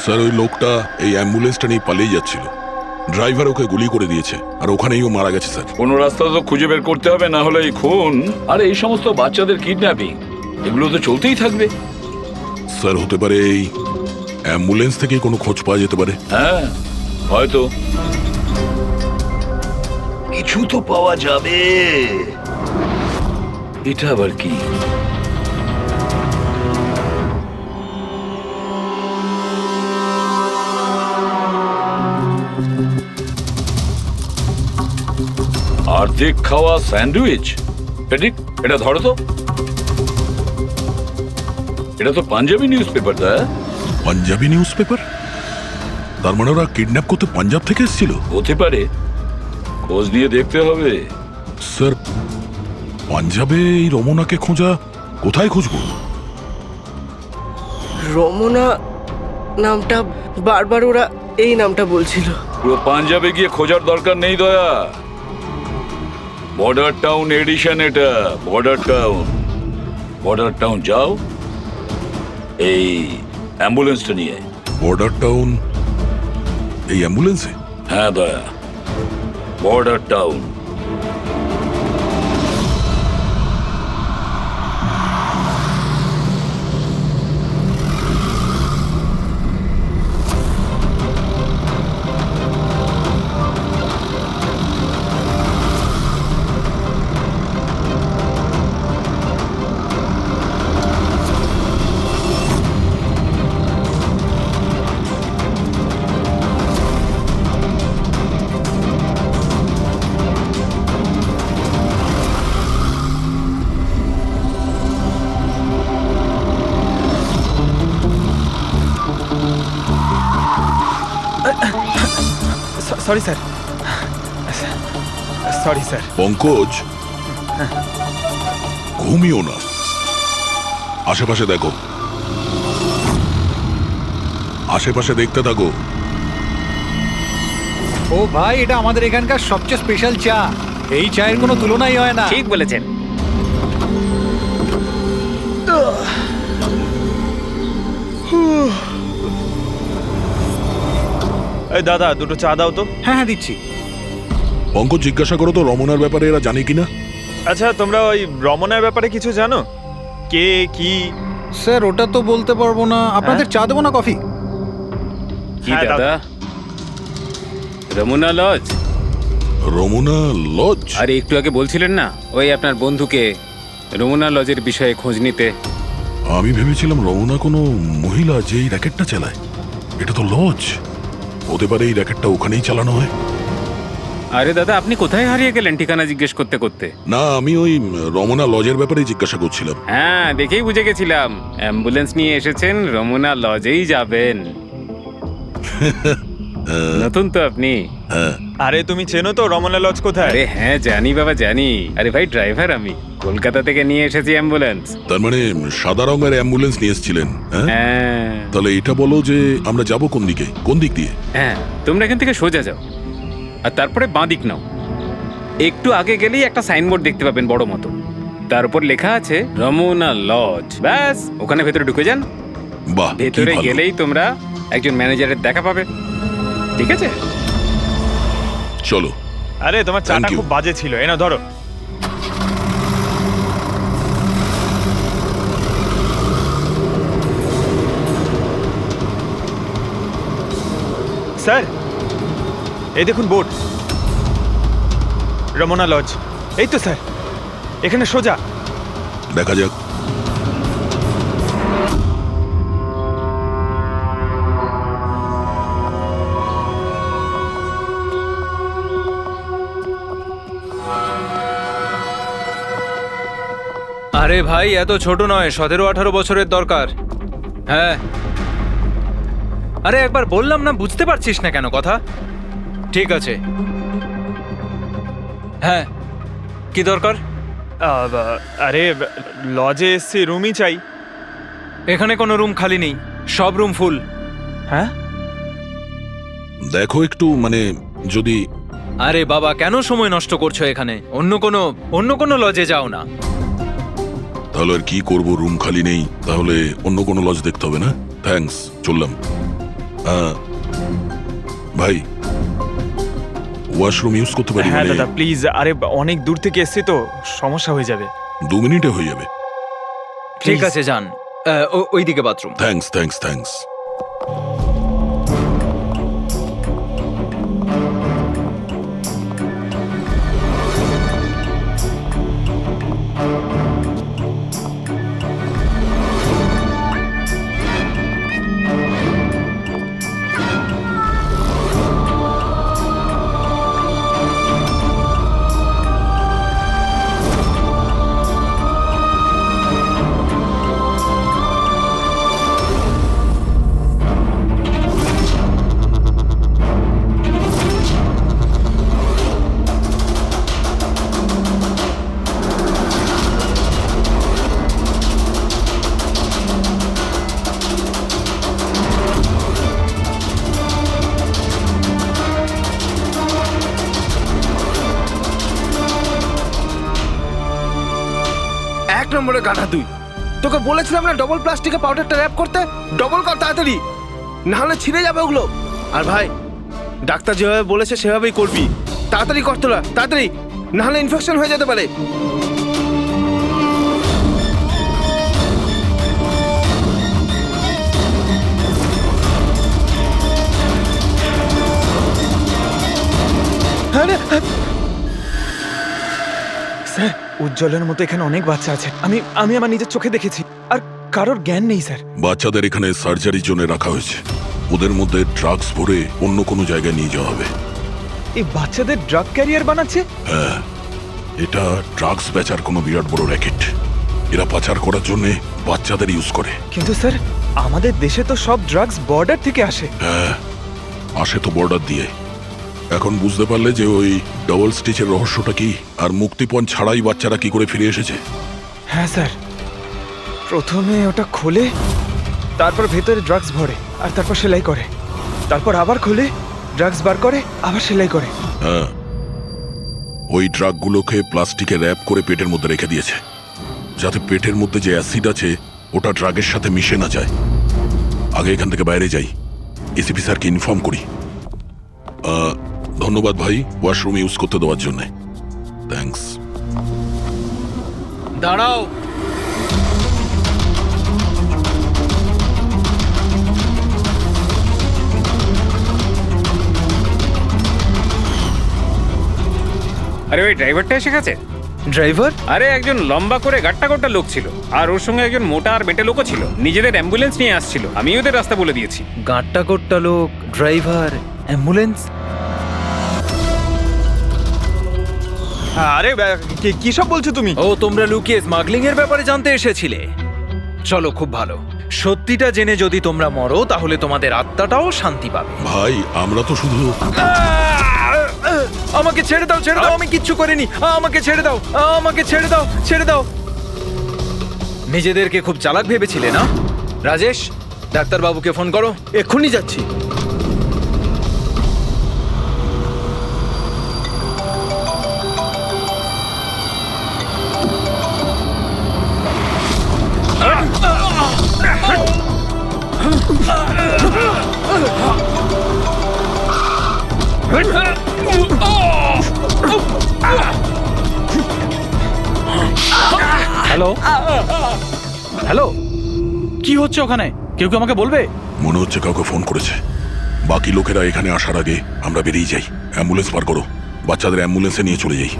স্যার, ওই লোকটা এই অ্যাম্বুলেন্সটা নিয়ে পালিয়ে যাচ্ছিল। ড্রাইভার ওকে গুলি করে দিয়েছে আর ওখানেই ও মারা গেছে স্যার। কোনো রাস্তা তো খুঁজে বের করতে হবে, না হলে এই খুন আর এই সমস্ত বাচ্চাদের কিডন্যাপিং এগুলো তো চলতেই থাকবে। স্যার, হতে পারে এই অ্যাম্বুলেন্স থেকে কোনো খোঁজ পাওয়া যেতে পারে? হ্যাঁ হয়তো কিছু তো পাওয়া যাবে। এটা আবার কি? অর্ধেক খাওয়া স্যান্ডউইচ। পেডিক, এটা ধরো তো। এটা তো Punjabi newspaper. Punjabi newspaper? তার মানে ওরা কিডন্যাপ করতে পাঞ্জাব থেকে এসেছিল? হতে পারে, খোঁজ নিয়ে দেখতে হবে। স্যার, পাঞ্জাবে এই রমনাকে খোঁজা, কোথায় খুঁজবো? রমনা নামটা বারবার ওরা এই নামটা বলছিল। পুরো পাঞ্জাবে গিয়ে খোঁজার দরকার নেই দয়া। বর্ডার টাউন এডিশন এটা, বর্ডার টাউন। বর্ডার টাউন যাও, এই অ্যাম্বুলেন্সটা নিয়ে। বর্ডার টাউন এই অ্যাম্বুলেন্সে? হ্যাঁ Daya, border town. Sorry sir, sorry sir. Pankaj, ঘুমিও না, আশেপাশে দেখো, আশেপাশে দেখতে থাকো। ও ভাই, এটা আমাদের এখানকার সবচেয়ে স্পেশাল চা। এই চায়ের কোনো তুলনাই হয় না। ঠিক বলেছেন। এই দাদা, দুটো চা দাও তো। হ্যাঁ হ্যাঁ, দিচ্ছি। পঙ্কজ, জিজ্ঞাসা করো তো রমনার ব্যাপারে এরা জানে কিনা। আচ্ছা, তোমরা ওই রমনার ব্যাপারে কিছু জানো? কে কি? স্যার, ওটা তো বলতে পারবো না। আপনাদের চা দেবো না কফি? কি দাদা? রমনা লজ? রমনা লজ? আরে একটু আগে বলছিলেন না ওই আপনার বন্ধুকে রমনা লজের বিষয়ে খোঁজ নিতে। আমি ভেবেছিলাম রমনা কোনো মহিলা যে এই র্যাকেটটা চালায়। এটা তো লজ, হতে পারে এই র্যাকেটটা ওখানেই চালানো হয়। আরে দাদা, আপনি কোথায় হারিয়ে গেলেন ঠিকানা জিজ্ঞেস করতে করতে? না, আমি ওই রমনা লজের ব্যাপারে জিজ্ঞাসা করছিলাম। হ্যাঁ, দেখেই বুঝে গেছিলাম অ্যাম্বুলেন্স নিয়ে এসেছেন, রমনা লজেই যাবেন। নতুন তো আপনি? আরে তুমি চেনো তো রমনা লজ কোথায়? আরে হ্যাঁ জানি বাবা, জানি। আরে ভাই, ড্রাইভার আমি, কলকাতা থেকে নিয়ে এসেছি অ্যাম্বুলেন্স। তার মানে সাদা রঙের অ্যাম্বুলেন্স নিয়ে এসেছিলেন? হ্যাঁ। তাহলে এটা বলো যে আমরা যাব কোন দিকে, কোন দিক দিয়ে? হ্যাঁ, তোমরা এখান থেকে সোজা যাও আর তারপরে বাঁ দিক নাও। একটু আগে গেলেই একটা সাইনবোর্ড দেখতে পাবেন বড় মতো, তার উপর লেখা আছে রমনা লজ। ব্যাস, ওখানে ভেতরে ঢুকে যান। বাহ, ভেতরে গেলেই তোমরা একজন ম্যানেজারের দেখা পাবে। ঠিক আছে, চলো। আরে তোমার চাটা খুব বাজে ছিল, এনা ধরো। স্যার, এই দেখুন বোর্ড, রমনা লজ। এই তো স্যার, এখানে সোজা। দেখা যাক। আরে ভাই, এত ছোট নয়, 17-18 বছরের দরকার। হ্যাঁ, আরে একবার বললাম না, বুঝতে পারছিস না কেন কথা? ঠিক আছে, হ্যাঁ, কি দরকার? আরে লজে এসছি, রুমই চাই। এখানে কোনো রুম খালি নেই, সব রুম ফুল। হ্যাঁ, দেখো একটু, মানে যদি। আরে বাবা, কেন সময় নষ্ট করছো এখানে? অন্য কোনো লজে যাও না। তাহলে আর কি করবো, রুম খালি নেই, তাহলে অন্য কোনো লজ দেখতে হবে না? থ্যাঙ্কস, চললাম। ভাই, ওয়াশরুম ইউজ করতে পারি? হ্যাঁ দাদা প্লিজ। আরে অনেক দূর থেকে এসছি তো, সমস্যা হয়ে যাবে। 2 মিনিটে হয়ে যাবে। ঠিক আছে, যান, ওইদিকে বাথরুম। থ্যাঙ্কস। নম্বরের গাধা তুই। তোকে বলেছিলাম না ডবল প্লাস্টিকে পাউডারটা র্যাপ করতে। ডবল কর তাড়াতাড়ি, না হলে ছিঁড়ে যাবে ওগুলো। আর ভাই, ডাক্তার যেভাবে বলেছে সেভাবেই করবি। তাড়াতাড়ি কর তোরা, তাড়াতাড়ি, না হলে ইনফেকশন হয়ে যেতে পারে। স্যার, উজ্জ্বলের মতো এখানে অনেক বাচ্চা আছে। আমি আমার নিজের চোখে দেখেছি, আর কারোর জ্ঞান নেই স্যার। বাচ্চাদের এখানে সার্জারির জন্য রাখা হয়েছে। ওদের মধ্যে ড্রাগস ভরে অন্য কোনো জায়গায় নিয়ে যাওয়া হবে। এই বাচ্চাদের ড্রাগ ক্যারিয়ার বানাচ্ছে? হ্যাঁ, এটা ড্রাগস বেচার কোনো বিরাট বড় র্যাকেট। এরা পাচার করার জন্য বাচ্চাদের ইউজ করে। কিন্তু স্যার, আমাদের দেশে তো সব ড্রাগস বর্ডার থেকে আসে। হ্যাঁ, আসে তো বর্ডার দিয়ে। এখন বুঝতে পারলে যে ওই ডবল স্টিচের রহস্যটা কি, আর মুক্তিপণ ছাড়াই বাচ্চারা কি করে ফিরে এসেছে? হ্যাঁ স্যার, প্রথমে ওটা খোলে, তারপর ভেতরে ড্রাগস ভরে, আর তারপর সেলাই করে, তারপর আবার খোলে, ড্রাগস বার করে, আবার সেলাই করে। হ্যাঁ, ওই ড্রাগগুলোকে প্লাস্টিকে র্যাপ করে পেটের মধ্যে রেখে দিয়েছে, যাতে পেটের মধ্যে যে অ্যাসিড আছে ওটা ড্রাগের সাথে মিশে না যায়। আগে এখান থেকে বাইরে যাই, এসিপি স্যারকে ইনফর্ম করি। ধন্যবাদ ভাই, ওয়াশরুম ইউজ করতে দেওয়ার জন্য। থ্যাঙ্কস। দাঁড়াও। আরে ওই ড্রাইভারটা এসে গেছে। ড্রাইভার? আরে একজন লম্বা করে গাট্টা গোট্টা লোক ছিল, আর ওর সঙ্গে একজন মোটা আর বেটে লোকও ছিল। নিজেদের অ্যাম্বুলেন্স নিয়ে আসছিল, আমি ওদের রাস্তা বলে দিয়েছি। গাঁটটা কোট্টা লোক, ড্রাইভার, অ্যাম্বুলেন্স। আরে কি সব বলছো তুমি? ও, তোমরা লুকিয়ে স্মাগলিং এর ব্যাপারে জানতে এসেছিলে। চলো, খুব ভালো। সত্যিটা জেনে যদি তোমরা মরো, তাহলে তোমাদের আত্মাটাও শান্তি পাবে। ভাই, আমরা তো শুধু... আমাকে ছেড়ে দাও, ছেড়ে দাও, আমি কিচ্ছু করিনি। আমাকে ছেড়ে দাও, আমাকে ছেড়ে দাও, ছেড়ে দাও। নিজেদেরকে খুব চালাক ভেবেছিলে না? রাজেশ, ডাক্তারবাবুকে ফোন করো। এক্ষুনি যাচ্ছি। হ্যালো হ্যালো, কি হচ্ছে ওখানে? কেউ কি আমাকে বলবে? মনে হচ্ছে কাউকে ফোন করেছে। বাকি লোকেরা এখানে আসার আগে আমরা বেরিয়ে যাই। অ্যাম্বুলেন্স পার করো, বাচ্চাদের অ্যাম্বুলেন্সে নিয়ে চলে যাই।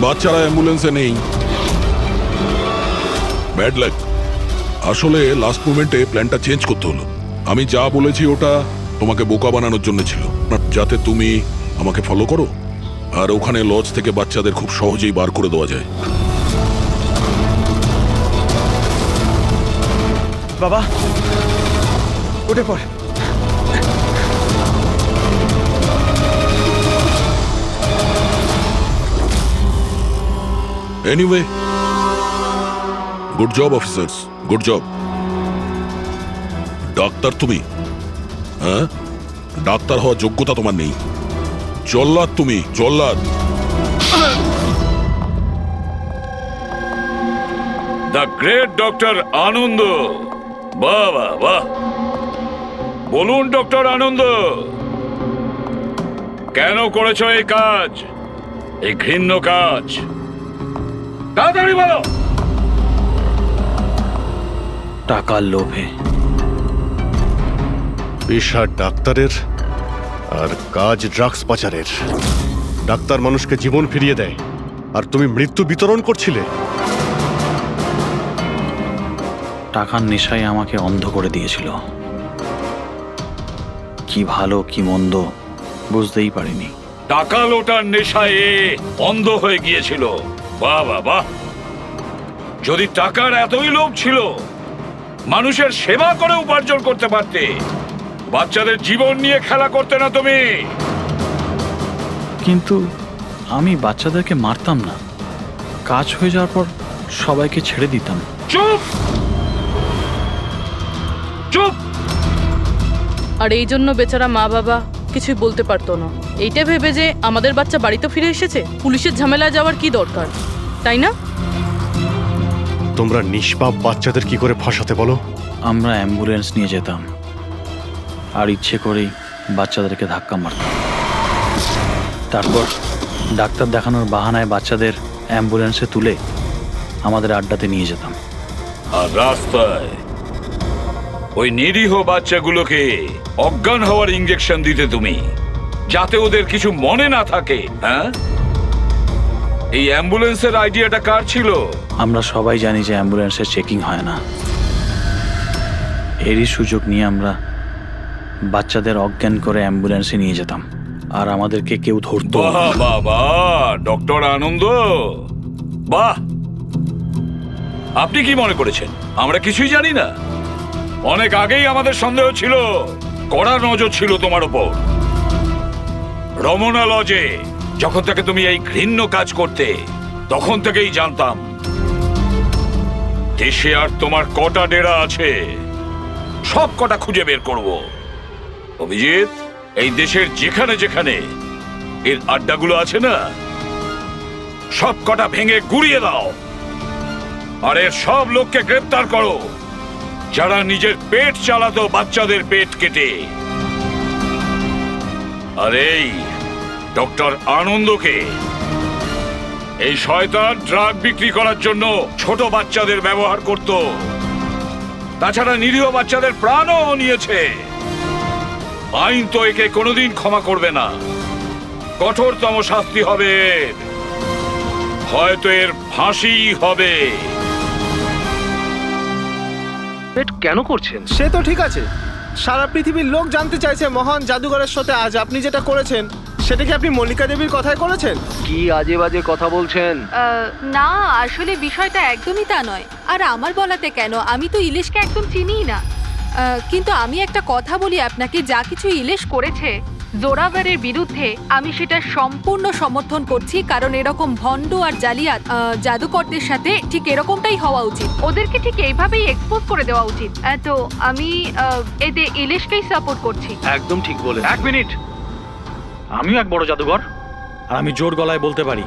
বাচ্চারা অ্যাম্বুলেন্সে নেই। Bad luck. আসলে লাস্ট মোমেন্টে প্ল্যানটা চেঞ্জ করতে হলো। আমি যা বলেছি ওটা তোমাকে বোকা বানানোর জন্য ছিল, যাতে তুমি আমাকে ফলো করো আর ওখানে লজ থেকে বাচ্চাদের খুব সহজেই বার করে দেওয়া যায়। বাবা উঠে পড়। Anyway, good job officers, good job. Doctor তুমি? হ্যাঁ, ডাক্তার হওয়ার যোগ্যতা তোমার নেই। জল্লাদ তুমি, জল্লাদ। দ্য গ্রেট ডক্টর আনন্দ। বাহ বাহ বাহ, বলুন ডক্টর আনন্দ, কেন করেছো এই কাজ, এই ঘৃণ্য কাজ? তাড়াতাড়ি বলো। টাকার লোভে। পেশা ডাক্তারের আর কাজ ড্রাগস পাচারের। ডাক্তার মানুষকে জীবন ফিরিয়ে দেয়, আর তুমি মৃত্যু বিতরণ করছিলে। টাকার নেশায় আমাকে অন্ধ করে দিয়েছিল। কি ভালো কি মন্দ বুঝতেই পারিনি। টাকা লোটার নেশায় অন্ধ হয়ে গিয়েছিল। বাহ বাহ বাহ, যদি টাকার এতই লোভ ছিল, মানুষের সেবা করে উপার্জন করতে পারতে। বাচ্চাদের জীবন নিয়ে খেলা করতে না তুমি। কিন্তু আমি বাচ্চাদেরকে মারতাম না, কাজ হয়ে যাওয়ার পর সবাইকে ছেড়ে দিতাম। চুপ চুপ। আর এই জন্য বেচারা মা বাবা কিছুই বলতে পারতো না, এইটা ভেবে যে আমাদের বাচ্চা বাড়িতে ফিরে এসেছে, পুলিশের ঝামেলায় যাওয়ার কি দরকার, তাই না? তোমরা নিষ্পাপ বাচ্চাদের কি করে ফাঁসাতে বলো? আমরা অ্যাম্বুলেন্স নিয়ে যেতাম, আর ইচ্ছে করেই বাচ্চাদেরকে ধাক্কা মারতাম। তারপর ডাক্তার দেখানোর বাহানায় বাচ্চাদের অ্যাম্বুলেন্সে তুলে আমাদের আড্ডাতে নিয়ে যেতাম। আর রাস্তায় ওই নিরীহ বাচ্চাগুলোকে অজ্ঞান হওয়ার ইঞ্জেকশন দিতে তুমি, যাতে ওদের কিছু মনে না থাকে। হ্যাঁ, এই অ্যাম্বুলেন্সের আইডিয়াটা কার ছিল? আমরা সবাই জানি যে অ্যাম্বুলেন্সের চেকিং হয় না। এরই সুযোগ নিয়ে আমরা বাচ্চাদের অজ্ঞান করে অ্যাম্বুলেন্সে নিয়ে যেতাম, আর আমাদেরকে কেউ ধরতো না। বাহ বাহ বাহ, ডক্টর আনন্দ, বাহ। আপনি কি মনে করেছেন আমরা কিছুই জানি না? অনেক আগেই আমাদের সন্দেহ ছিল, কড়া নজর ছিল তোমার উপর। রমনা লজে যখন থেকে তুমি এই ঘৃণ্য কাজ করতে, তখন থেকেই জানতাম দেশে আর তোমার কটা ডেরা আছে সব কটা খুঁজে বের করব। অভিজিৎ, এই দেশের যেখানে যেখানে এর আড্ডাগুলো আছে না, সব কটা ভেঙে গুড়িয়ে দাও, আর এর সব লোককে গ্রেফতার করো যারা নিজের পেট চালাতো বাচ্চাদের পেট কেটে। আর এই ডক্টর আনন্দকে, এই শয়তান ড্রাগ বিক্রি করার জন্য ছোট বাচ্চাদের ব্যবহার করত, তাছাড়া নিরীহ বাচ্চাদের প্রাণও নিয়েছে। আইন তো একে কোনোদিন ক্ষমা করবে না, কঠোরতম শাস্তি হবে এর, হয়তো এর ফাঁসি হবে। কেন করছেন? সে তো ঠিক আছে, সারা পৃথিবীর লোক জানতে চাইছে মহান জাদুঘরের সাথে আজ আপনি যেটা করেছেন, সেটা কি আপনি মল্লিকা দেবীর কথাই করেছেন? কি আজে বাজে কথা বলছেন? না, আসলে বিষয়টা একদমই তা নয়। আর আমার বলাতে কেন, আমি তো ইলিশকে একদম চিনিই না। কিন্তু আমি একটা কথা বলি আপনাকে, যা কিছু ইলিশ করেছে জোরাভারের বিরুদ্ধে, আমি সেটা সম্পূর্ণ সমর্থন করছি। কারণ এরকম ভণ্ড আর জালিয়াত জাদুকরদের সাথে ঠিক এরকমটাই হওয়া উচিত, ওদেরকে ঠিক এইভাবেই এক্সপোজ করে দেওয়া উচিত। তো আমি এতে ইলিশকেই সাপোর্ট করছি। একদম ঠিক বলে। এক মিনিট, আমিও এক বড় জাদুঘর, আর আমি জোর গলায় বলতে পারি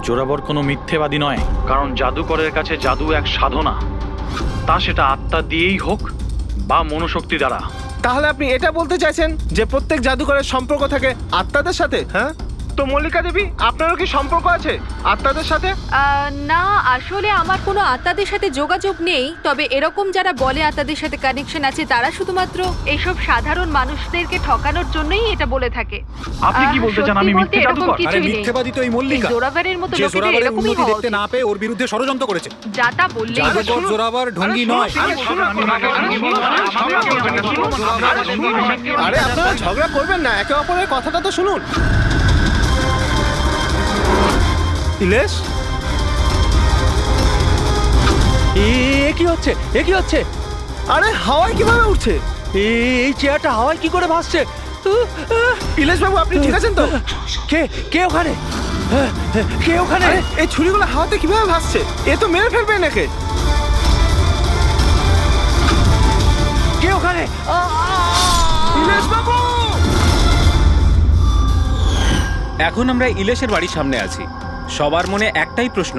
জোরাবর কোনো মিথ্যেবাদী নয়। কারণ জাদুকরের কাছে জাদু এক সাধনা, তা সেটা আত্মা দিয়েই হোক বা মনোশক্তি দ্বারা। তাহলে আপনি এটা বলতে চাইছেন যে প্রত্যেক জাদুঘরের সম্পর্ক থাকে আত্মাদের সাথে? হ্যাঁ, তো মল্লিকা দেবী, আপনারও কি সম্পর্ক আছে আত্মাদের সাথে? না, আসলে আমার কোনো আত্মাদের সাথে যোগাযোগ নেই। তবে এরকম যারা বলে আত্মাদের সাথে কানেকশন আছে, তারা শুধুমাত্র এইসব সাধারণ মানুষদেরকে ঠকানোর জন্যই এটা বলে থাকে। আপনি কি বলতে চান আমি মিথ্যে জাদুকর? আরে মিথ্যেবাদী তো এই মল্লিকা, জোরাভারের মতো যে লোকেদের জোরাভারের এরকমই উন্নতি হওয়া দেখতে উচিত। না পেয়ে ওর বিরুদ্ধে ষড়যন্ত্র করেছে। যা তা বললেই জাদুকর জোরাভার ঢঙ্গি নয়। আরে আপনারা ঝগড়া করবেন না, একে অপরের কথাটা তো শুনুন। ইলেশ এ কি হচ্ছে? এ কি হচ্ছে? আরে হাওয়ায় কিভাবে উঠছে? এই চেয়ারটা হাওয়ায় কি করে ভাসছে? ইলেশ বাবু আপনি ঠিক আছেন তো? কে কে ওখানে? কে ওখানে? আরে, এই ছুরিগুলো হাওয়াতে কিভাবে ভাসছে? এ তো মেরে ফেলবে নাকি? কে ওখানে? ইলেশ বাবু! এখন আমরা ইলেশের বাড়ির সামনে আছি। সবার মনে একটাই প্রশ্ন,